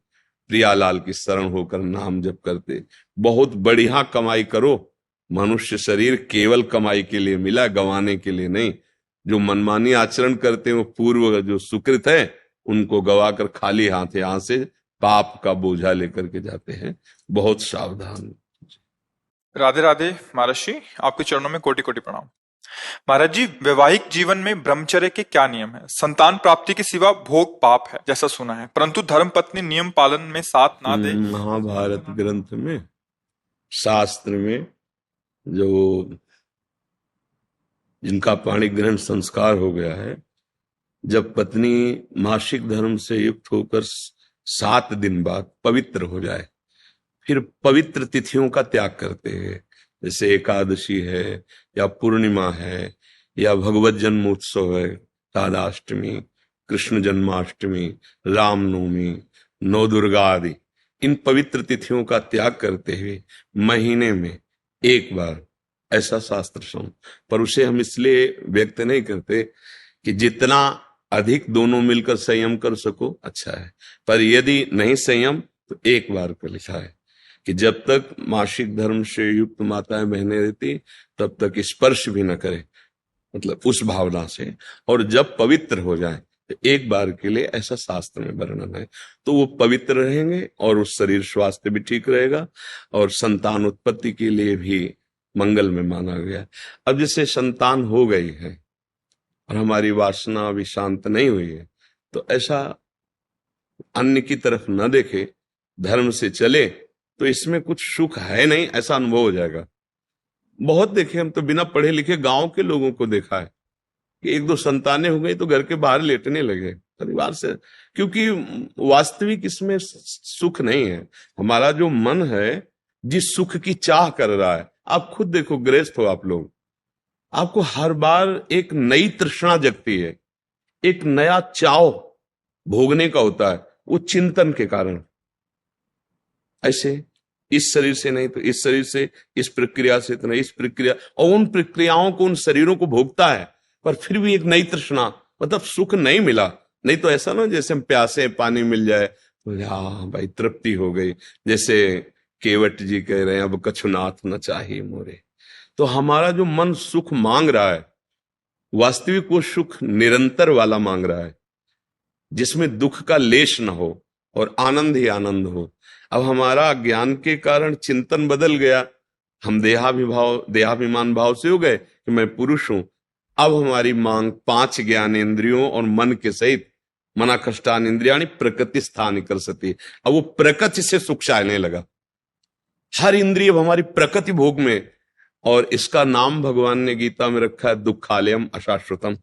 Speaker 2: प्रियालाल की शरण होकर नाम जप करते। बहुत बढ़िया कमाई करो। मनुष्य शरीर केवल कमाई के लिए मिला, गंवाने के लिए नहीं। जो मनमानी आचरण करते हैं वो पूर्व जो सुकृत है उनको गवाकर खाली हाथ यहां से पाप का बोझा लेकर के जाते हैं। बहुत सावधान।
Speaker 1: राधे राधे महाराज जी, आपके चरणों में कोटि कोटि प्रणाम। महाराज जी, वैवाहिक जीवन में ब्रह्मचर्य के क्या नियम है? संतान प्राप्ति के सिवा भोग पाप है जैसा सुना है, परंतु धर्म पत्नी नियम पालन में साथ ना दे।
Speaker 2: महाभारत ग्रंथ में, शास्त्र में, जो जिनका पाणी ग्रहण संस्कार हो गया है, जब पत्नी मासिक धर्म से युक्त होकर 7 दिन बाद पवित्र हो जाए, फिर पवित्र तिथियों का त्याग करते हैं। जैसे एकादशी है या पूर्णिमा है या भगवत जन्मोत्सव है, राधाष्टमी, कृष्ण जन्माष्टमी, रामनवमी, नवदुर्गा आदि, इन पवित्र तिथियों का त्याग करते हुए महीने में एक बार, ऐसा शास्त्र सुन। पर उसे हम इसलिए व्यक्त नहीं करते कि जितना अधिक दोनों मिलकर संयम कर सको अच्छा है, पर यदि नहीं संयम तो एक बार का लिखा है कि जब तक मासिक धर्म से युक्त माताएं बहनें रहती तब तक स्पर्श भी न करे, मतलब उस भावना से। और जब पवित्र हो जाए तो एक बार के लिए, ऐसा शास्त्र में वर्णन है, तो वो पवित्र रहेंगे और उस शरीर स्वास्थ्य भी ठीक रहेगा और संतान उत्पत्ति के लिए भी मंगल में माना गया। अब जैसे संतान हो गई है और हमारी वासना अभी शांत नहीं हुई है, तो ऐसा अन्य की तरफ न देखे, धर्म से चले, तो इसमें कुछ सुख है नहीं ऐसा अनुभव हो जाएगा। बहुत देखे हम तो, बिना पढ़े लिखे गांव के लोगों को देखा है कि 1-2 संतानें हो गई तो घर के बाहर लेटने लगे परिवार से, क्योंकि वास्तविक इसमें सुख नहीं है। हमारा जो मन है जिस सुख की चाह कर रहा है, आप खुद देखो, गृहस्थ हो आप लोग, आपको हर बार एक नई तृष्णा जगती है, एक नया चाव भोगने का होता है, वो चिंतन के कारण। ऐसे इस शरीर से नहीं तो इस शरीर से, इस प्रक्रिया से तो नहीं इस प्रक्रिया, और उन प्रक्रियाओं को, उन शरीरों को भोगता है, पर फिर भी एक नई तृष्णा, मतलब सुख नहीं मिला। नहीं तो ऐसा ना जैसे हम प्यासे पानी मिल जाए तो हाँ भाई, तृप्ति हो गई। जैसे केवट जी कह रहे हैं, अब कछुनाथ न चाहिए मोरे। तो हमारा जो मन सुख मांग रहा है, वास्तविक वो सुख निरंतर वाला मांग रहा है, जिसमें दुख का लेश न हो और आनंद ही आनंद हो। अब हमारा ज्ञान के कारण चिंतन बदल गया, हम देहाभिमान भाव से हो गए कि मैं पुरुष हूं। अब हमारी मांग 5 ज्ञानेंद्रियों और मन के सहित मना कष्टान इंद्रियाणी प्रकृति स्थान कर सती। अब वो प्रकृति से सुख चाहने लगा, हर इंद्रिय हमारी प्रकृति भोग में। और इसका नाम भगवान ने गीता में रखा है दुखालयम अशाश्वतम।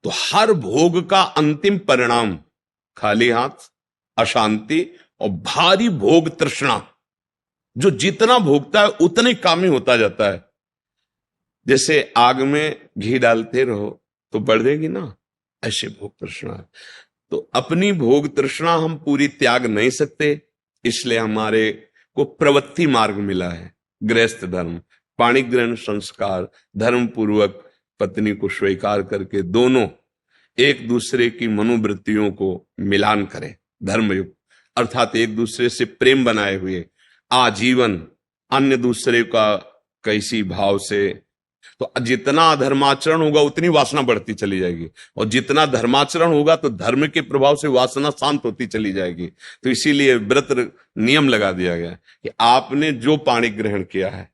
Speaker 2: तो हर भोग का अंतिम परिणाम खाली हाथ, अशांति और भारी भोग तृष्णा। जो जितना भोगता है उतने कामी होता जाता है। जैसे आग में घी डालते रहो तो बढ़ेगी ना, ऐसे भोग तृष्णा है। तो अपनी भोग तृष्णा हम पूरी त्याग नहीं सकते, इसलिए हमारे को प्रवृत्ति मार्ग मिला है। गृहस्थ धर्म, पाणिग्रहण संस्कार, धर्म पूर्वक पत्नी को स्वीकार करके दोनों एक दूसरे की मनोवृत्तियों को मिलान करें। धर्मयुक्त अर्थात एक दूसरे से प्रेम बनाए हुए आजीवन, अन्य दूसरे का कैसी भाव से। तो जितना अधर्माचरण होगा उतनी वासना बढ़ती चली जाएगी, और जितना धर्माचरण होगा तो धर्म के प्रभाव से वासना शांत होती चली जाएगी। तो इसीलिए व्रत नियम लगा दिया गया कि आपने जो पाणी ग्रहण किया है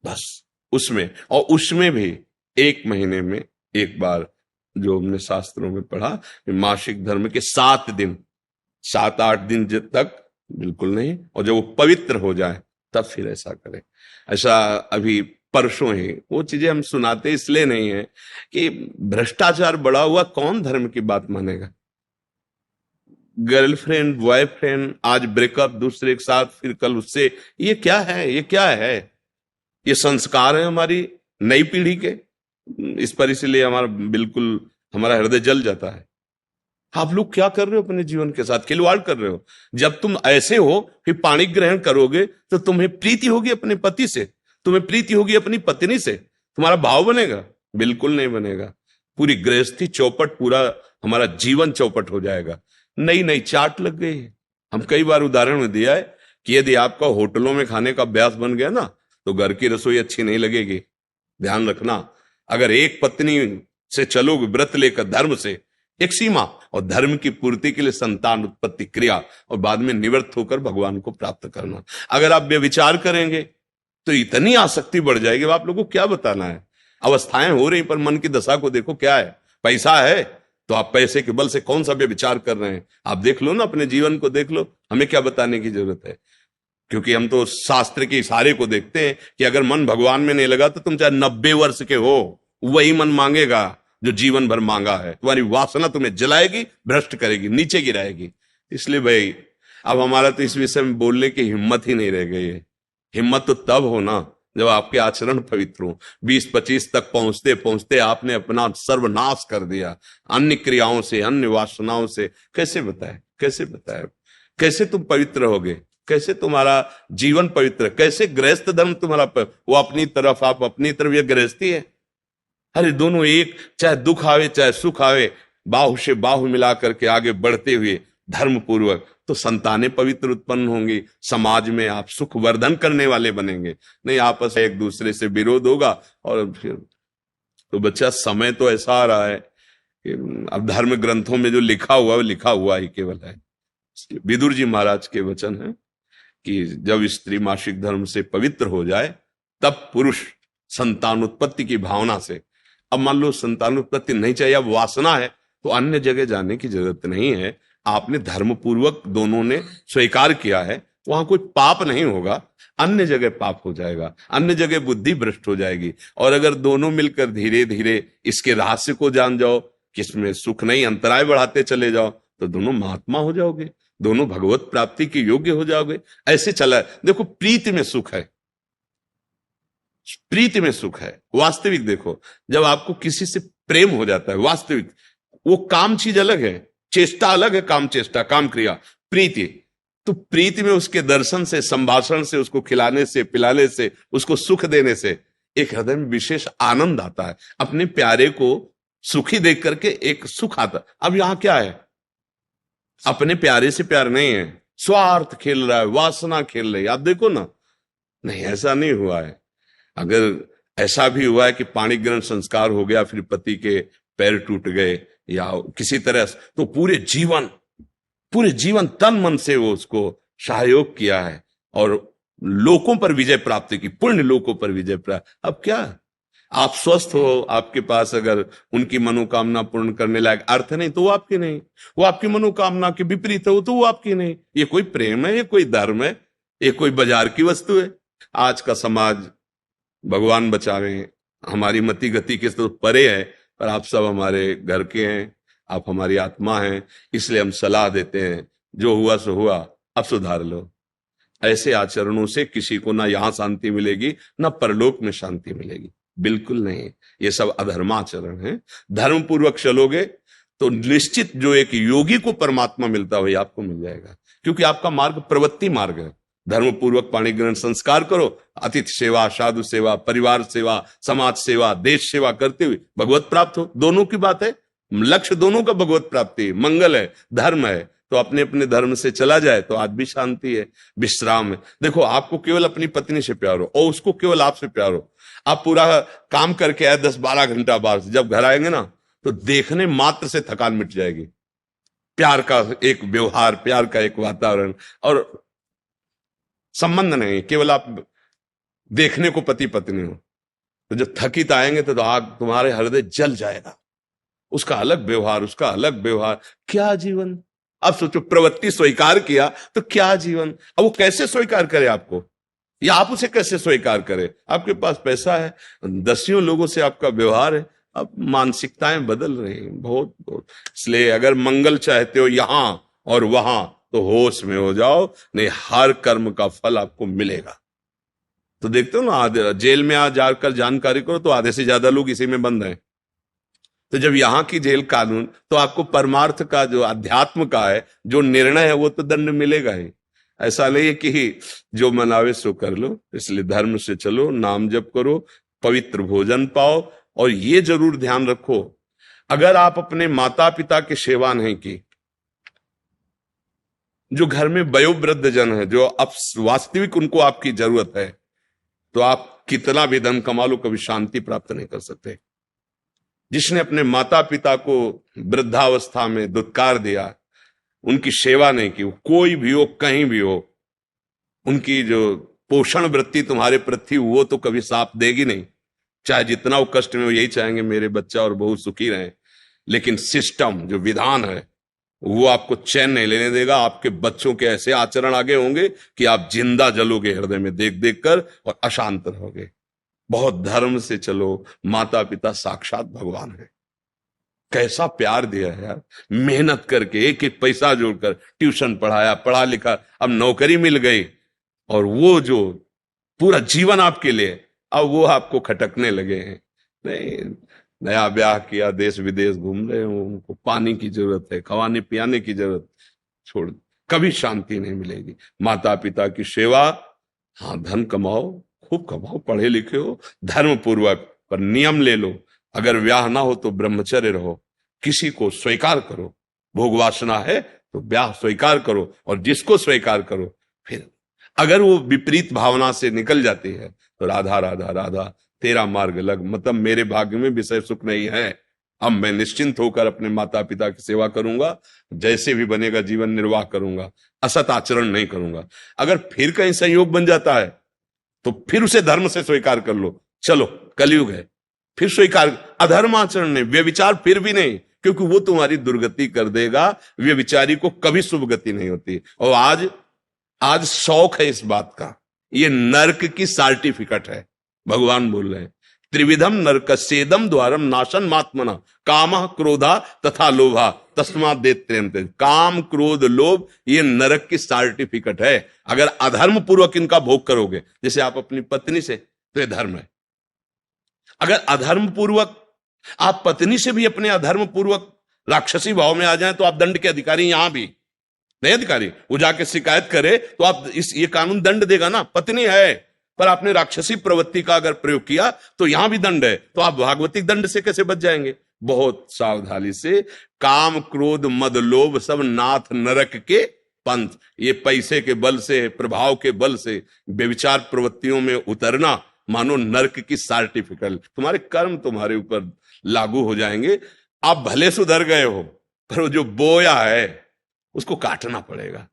Speaker 2: बस उसमें, और उसमें भी 1 महीने में एक बार, जो हमने शास्त्रों में पढ़ा कि मासिक धर्म के 7 दिन, 7-8 दिन तक बिल्कुल नहीं, और जब वो पवित्र हो जाए तब फिर ऐसा करें। ऐसा अभी परसों ही वो चीजें हम सुनाते इसलिए नहीं है कि भ्रष्टाचार बढ़ा हुआ, कौन धर्म की बात मानेगा। गर्लफ्रेंड बॉयफ्रेंड, आज ब्रेकअप दूसरे के साथ, फिर कल उससे, ये क्या है, ये क्या है? ये संस्कार है हमारी नई पीढ़ी के। इस पर इसलिए हमारा हृदय जल जाता है। आप लोग क्या कर रहे हो अपने जीवन के साथ? खिलवाड़ कर रहे हो। जब तुम ऐसे हो फिर पाणी ग्रहण करोगे तो तुम्हें प्रीति होगी अपने पति से, तुम्हें प्रीति होगी अपनी पत्नी से, तुम्हारा भाव बनेगा? बिल्कुल नहीं बनेगा। पूरी गृहस्थी चौपट, पूरा हमारा जीवन चौपट हो जाएगा। नई नई चाट लग गई है। हम कई बार उदाहरण में दिया है कि यदि आपका होटलों में खाने का अभ्यास बन गया ना, तो घर की रसोई अच्छी नहीं लगेगी। ध्यान रखना, अगर एक पत्नी से चलोगे व्रत लेकर धर्म से, एक सीमा, और धर्म की पूर्ति के लिए संतान उत्पत्ति क्रिया, और बाद में निवृत्त होकर भगवान को प्राप्त करना। अगर आप व्यभिचार करेंगे तो इतनी आसक्ति बढ़ जाएगी, आप लोगों को क्या बताना है। अवस्थाएं हो रही, पर मन की दशा को देखो क्या है। पैसा है तो आप पैसे के बल से कौन सा व्यभिचार कर रहे हैं, आप देख लो ना, अपने जीवन को देख लो। हमें क्या बताने की जरूरत है, क्योंकि हम तो शास्त्र के इशारे को देखते हैं कि अगर मन भगवान में नहीं लगा तो तुम चाहे 90 वर्ष के हो, वही मन मांगेगा जो जीवन भर मांगा है। तुम्हारी वासना तुम्हें जलाएगी, भ्रष्ट करेगी, नीचे गिराएगी। इसलिए भाई अब हमारा तो इस विषय में बोलने की हिम्मत ही नहीं रह गई है। हिम्मत तो तब हो ना जब आपके आचरण पवित्र हो। 20-25 तक पहुंचते पहुंचते आपने अपना सर्वनाश कर दिया अन्य क्रियाओं से, अन्य वासनाओं से। कैसे बताए, कैसे बताए, कैसे तुम पवित्र होगे, कैसे तुम्हारा जीवन पवित्र, कैसे गृहस्थ धर्म तुम्हारा वो अपनी तरफ, आप अपनी तरफ, ये गृहस्थी है। अरे दोनों एक, चाहे दुख आवे चाहे सुख आवे, बाहु से बाहु मिला करके आगे बढ़ते हुए धर्म पूर्वक, तो संतानें पवित्र उत्पन्न होंगी। समाज में आप सुख वर्धन करने वाले बनेंगे, नहीं आपस में एक दूसरे से विरोध होगा। और फिर तो बच्चा समय तो ऐसा आ रहा है कि अब धर्म ग्रंथों में जो लिखा हुआ है, लिखा हुआ ही केवल है। विदुर जी महाराज के वचन है कि जब स्त्री मासिक धर्म से पवित्र हो जाए तब पुरुष संतान उत्पत्ति की भावना से, अब मान लो संतान उत्पत्ति नहीं चाहिए, अब वासना है, तो अन्य जगह जाने की जरूरत नहीं है। आपने धर्म पूर्वक दोनों ने स्वीकार किया है, वहां कोई पाप नहीं होगा। अन्य जगह पाप हो जाएगा, अन्य जगह बुद्धि भ्रष्ट हो जाएगी। और अगर दोनों मिलकर धीरे धीरे इसके रहस्य को जान जाओ कि इसमें सुख नहीं, अंतराय बढ़ाते चले जाओ, तो दोनों महात्मा हो जाओगे, दोनों भगवत प्राप्ति के योग्य हो जाओगे। ऐसे चला है। देखो प्रीति में सुख है, प्रीति में सुख है। वास्तविक देखो, जब आपको किसी से प्रेम हो जाता है वास्तविक, वो काम चीज अलग है, चेष्टा अलग है, काम चेष्टा, काम क्रिया। प्रीति, तो प्रीति में उसके दर्शन से, संभाषण से, उसको खिलाने से, पिलाने से, उसको सुख देने से एक हृदय में विशेष आनंद आता है। अपने प्यारे को सुखी देख करके एक सुख आता। अब यहां क्या है, अपने प्यारे से प्यार नहीं है, स्वार्थ खेल रहा है, वासना खेल रही है। आप देखो ना, नहीं ऐसा नहीं हुआ है। अगर ऐसा भी हुआ है कि पाणी ग्रहण संस्कार हो गया, फिर पति के पैर टूट गए या किसी तरह, तो पूरे जीवन तन मन से वो उसको सहयोग किया है और लोकों पर विजय प्राप्त की, पुण्य लोकों पर विजय प्राप्त। अब क्या, आप स्वस्थ हो, आपके पास अगर उनकी मनोकामना पूर्ण करने लायक अर्थ नहीं तो वो आपकी नहीं, वो आपकी मनोकामना के विपरीत हो तो वो आपकी नहीं। ये कोई प्रेम है, ये कोई धर्म है, ये कोई बाजार की वस्तु है? आज का समाज, भगवान बचावे, हमारी मति गति के तो परे है, पर आप सब हमारे घर के हैं, आप हमारी आत्मा हैं, इसलिए हम सलाह देते हैं, जो हुआ सो हुआ, अब सुधार लो। ऐसे आचरणों से किसी को ना यहां शांति मिलेगी ना परलोक में शांति मिलेगी, बिल्कुल नहीं। ये सब अधर्माचरण है। धर्म पूर्वक चलोगे तो निश्चित जो एक योगी को परमात्मा मिलता हो आपको मिल जाएगा, क्योंकि आपका मार्ग प्रवृत्ति मार्ग है। धर्म पूर्वक पाणी ग्रहण संस्कार करो, अतिथि सेवा, साधु सेवा, परिवार सेवा, समाज सेवा, देश सेवा करते हुए भगवत प्राप्त हो। दोनों की बात है, लक्ष्य दोनों का भगवत प्राप्ति, मंगल है, धर्म है। तो अपने अपने धर्म से चला जाए तो आज भी शांति है, विश्राम है। देखो, आपको केवल अपनी पत्नी से प्यार हो और उसको केवल आपसे प्यार हो, आप पूरा काम करके आए 10-12 घंटा बाहर से, जब घर आएंगे ना तो देखने मात्र से थकान मिट जाएगी। प्यार का एक व्यवहार, प्यार का एक वातावरण और संबंध नहीं, केवल आप देखने को पति पत्नी हो। तो जब थकित आएंगे तो आग तुम्हारे हृदय जल जाएगा। उसका अलग व्यवहार, उसका अलग व्यवहार, क्या जीवन। अब सोचो, प्रवृत्ति स्वीकार किया तो क्या जीवन। अब वो कैसे स्वीकार करे आपको, या आप उसे कैसे स्वीकार करे? आपके पास पैसा है, दसियों लोगों से आपका व्यवहार है, अब मानसिकताएं बदल रही हैं बहुत बहुत। इसलिए अगर मंगल चाहते हो यहां और वहां तो होश में हो जाओ, नहीं हर कर्म का फल आपको मिलेगा। तो देखते हो ना, जेल में आ जाकर जानकारी करो तो आधे से ज्यादा लोग इसी में बंद हैं। तो जब यहाँ की जेल कानून, तो आपको परमार्थ का जो अध्यात्म का है जो निर्णय है वो तो दंड मिलेगा ही। ऐसा नहीं कि जो मनावे सो कर लो। इसलिए धर्म से चलो, नाम जप करो, पवित्र भोजन पाओ। और ये जरूर ध्यान रखो, अगर आप अपने माता पिता की सेवा नहीं की, जो घर में वयोवृद्ध जन है, जो अब वास्तविक उनको आपकी जरूरत है, तो आप कितना भी धन कमा लो कभी शांति प्राप्त नहीं कर सकते। जिसने अपने माता पिता को वृद्धावस्था में दुत्कार दिया, उनकी सेवा नहीं की, कोई भी हो, कहीं भी हो, उनकी जो पोषण वृत्ति तुम्हारे प्रति वो तो कभी साथ देगी नहीं। चाहे जितना वो कष्ट में, वो यही चाहेंगे मेरे बच्चा और बहू सुखी रहें। लेकिन सिस्टम, जो विधान है, वो आपको चैन नहीं लेने देगा। आपके बच्चों के ऐसे आचरण आगे होंगे कि आप जिंदा जलोगे हृदय में देख देख कर और अशांत रहोगे। बहुत धर्म से चलो, माता पिता साक्षात भगवान है। कैसा प्यार दिया है यार, मेहनत करके एक एक पैसा जोड़कर ट्यूशन पढ़ाया, पढ़ा लिखा, अब नौकरी मिल गई, और वो जो पूरा जीवन आपके लिए, अब वो आपको खटकने लगे हैं। नहीं, नया ब्याह किया, देश विदेश घूम रहे हो, उनको पानी की जरूरत है, खवाने पियाने की जरूरत, छोड़, कभी शांति नहीं मिलेगी। माता पिता की सेवा, हाँ धन कमाओ, खूब कमाओ, पढ़े लिखे हो, धर्म पूर्वक, पर नियम ले लो। अगर ब्याह ना हो तो ब्रह्मचर्य रहो, किसी को स्वीकार करो। भोग वासना है तो ब्याह स्वीकार करो, और जिसको स्वीकार करो, फिर अगर वो विपरीत भावना से निकल जाती है तो राधा राधा राधा तेरा मार्ग लग, मतलब मेरे भाग्य में विषय सुख नहीं है, अब मैं निश्चिंत होकर अपने माता पिता की सेवा करूंगा, जैसे भी बनेगा जीवन निर्वाह करूंगा, असत आचरण नहीं करूंगा। अगर फिर कहीं संयोग बन जाता है तो फिर उसे धर्म से स्वीकार कर लो। चलो कलयुग है, फिर स्वीकार, अधर्म आचरण नहीं, व्यभिचार फिर भी नहीं, क्योंकि वो तुम्हारी दुर्गति कर देगा। व्यभिचारी को कभी शुभ गति नहीं होती। और आज शौक है इस बात का, ये नरक की सर्टिफिकेट है। भगवान बोल रहे हैं, त्रिविधम नरकस्येदम द्वारम नाशन मात्मना कामः क्रोधा तथा लोभा तस्मात् देत्रेयन्ते। काम, क्रोध, लोभ, ये नरक की सर्टिफिकेट है। अगर अधर्म पूर्वक इनका भोग करोगे, जैसे आप अपनी पत्नी से, तो ये धर्म है। अगर अधर्म पूर्वक आप पत्नी से भी अपने अधर्म पूर्वक राक्षसी भाव में आ जाएं तो आप दंड के अधिकारी, यहां भी नहीं अधिकारी, वो जाके शिकायत करे तो आप ये कानून दंड देगा ना। पत्नी है पर आपने राक्षसी प्रवृत्ति का अगर प्रयोग किया तो यहां भी दंड है, तो आप भागवतिक दंड से कैसे बच जाएंगे? बहुत सावधानी से। काम क्रोध मद लोभ सब नाथ नरक के पंथ। ये पैसे के बल से, प्रभाव के बल से व्यभिचार प्रवृत्तियों में उतरना मानो नरक की सर्टिफिकेट। तुम्हारे कर्म तुम्हारे ऊपर लागू हो जाएंगे। आप भले सुधर गए हो, पर वो जो बोया है उसको काटना पड़ेगा।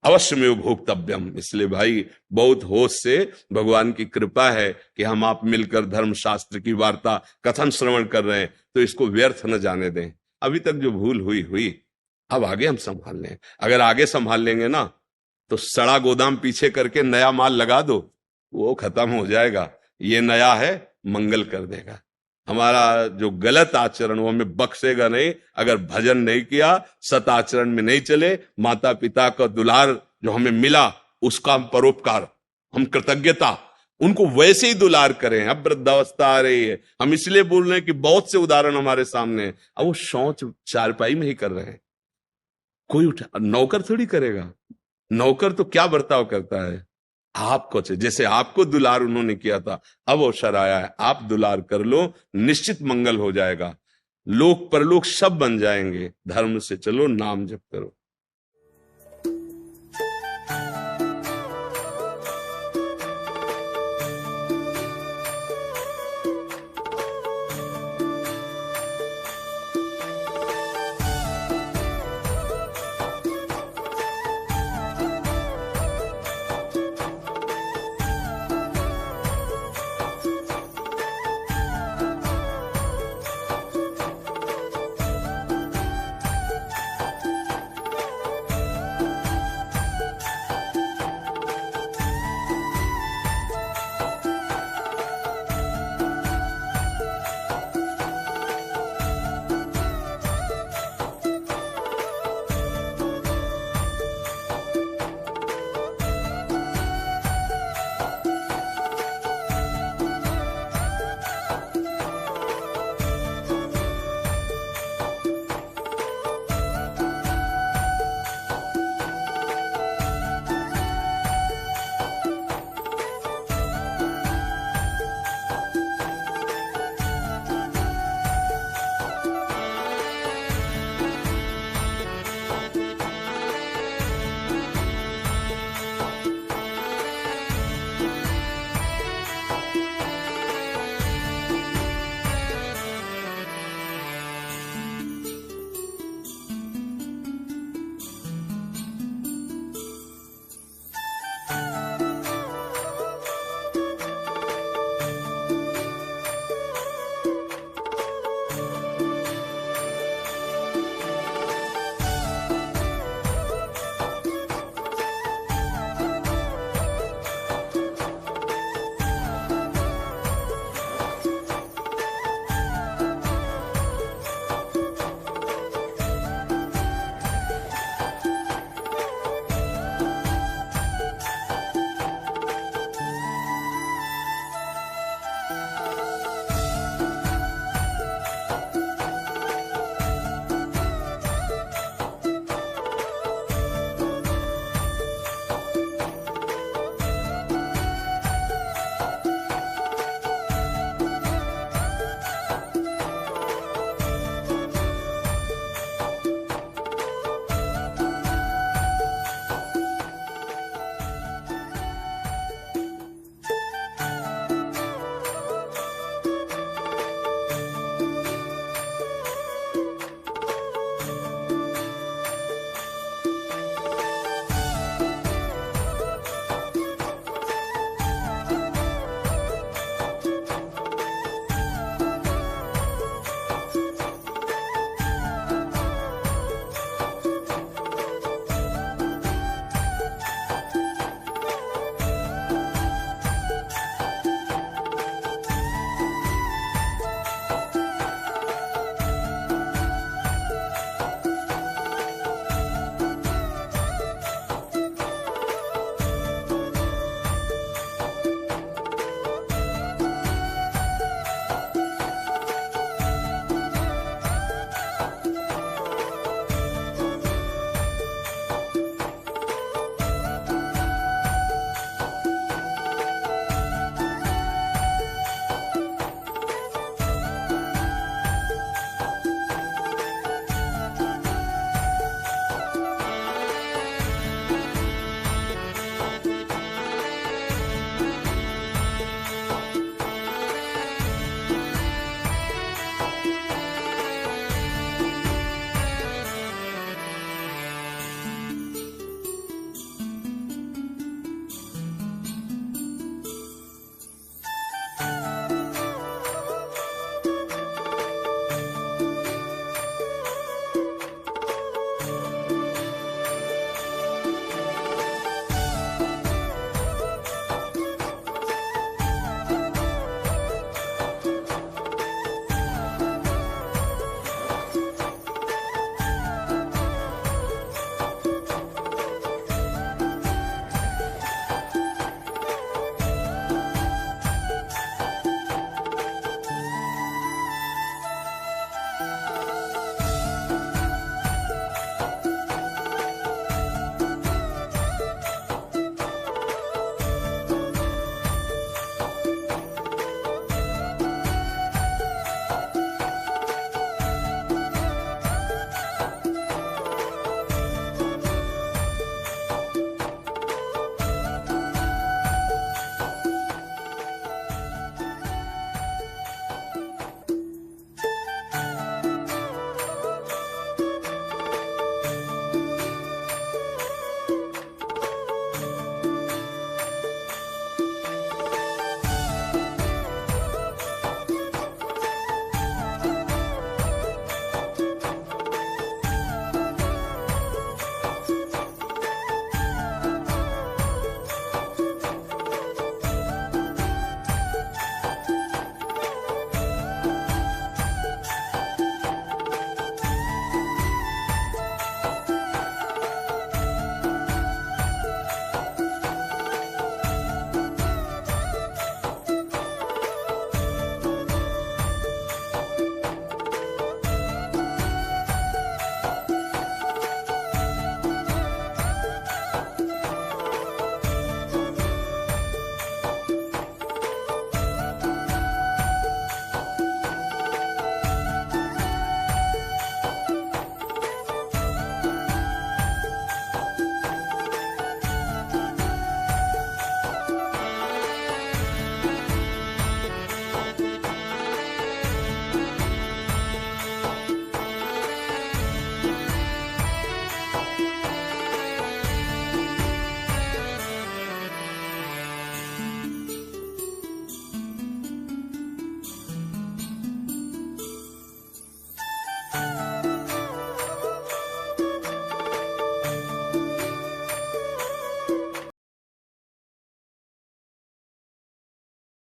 Speaker 2: अवश्य में भोक्तव्यम। इसलिए भाई बहुत होश से, भगवान की कृपा है कि हम आप मिलकर धर्म शास्त्र की वार्ता कथन श्रवण कर रहे हैं, तो इसको व्यर्थ न जाने दें। अभी तक जो भूल हुई, अब आगे हम संभाल लें। अगर आगे संभाल लेंगे ना, तो सड़ा गोदाम पीछे करके नया माल लगा दो, वो खत्म हो जाएगा। ये नया है, मंगल कर देगा। हमारा जो गलत आचरण वो हमें बख्शेगा नहीं। अगर भजन नहीं किया, सत आचरण में नहीं चले, माता पिता का दुलार जो हमें मिला उसका हम परोपकार, हम कृतज्ञता, उनको वैसे ही दुलार करें। अब वृद्धावस्था आ रही है, हम इसलिए बोल रहे हैं कि बहुत से उदाहरण हमारे सामने हैं। अब वो शौच चारपाई में ही कर रहे हैं, कोई उठा, नौकर थोड़ी करेगा। नौकर तो क्या बर्ताव करता है, आपको जैसे आपको दुलार उन्होंने किया था, अब अवसर आया है, आप दुलार कर लो, निश्चित मंगल हो जाएगा। लोक परलोक सब बन जाएंगे। धर्म से चलो, नाम जप करो।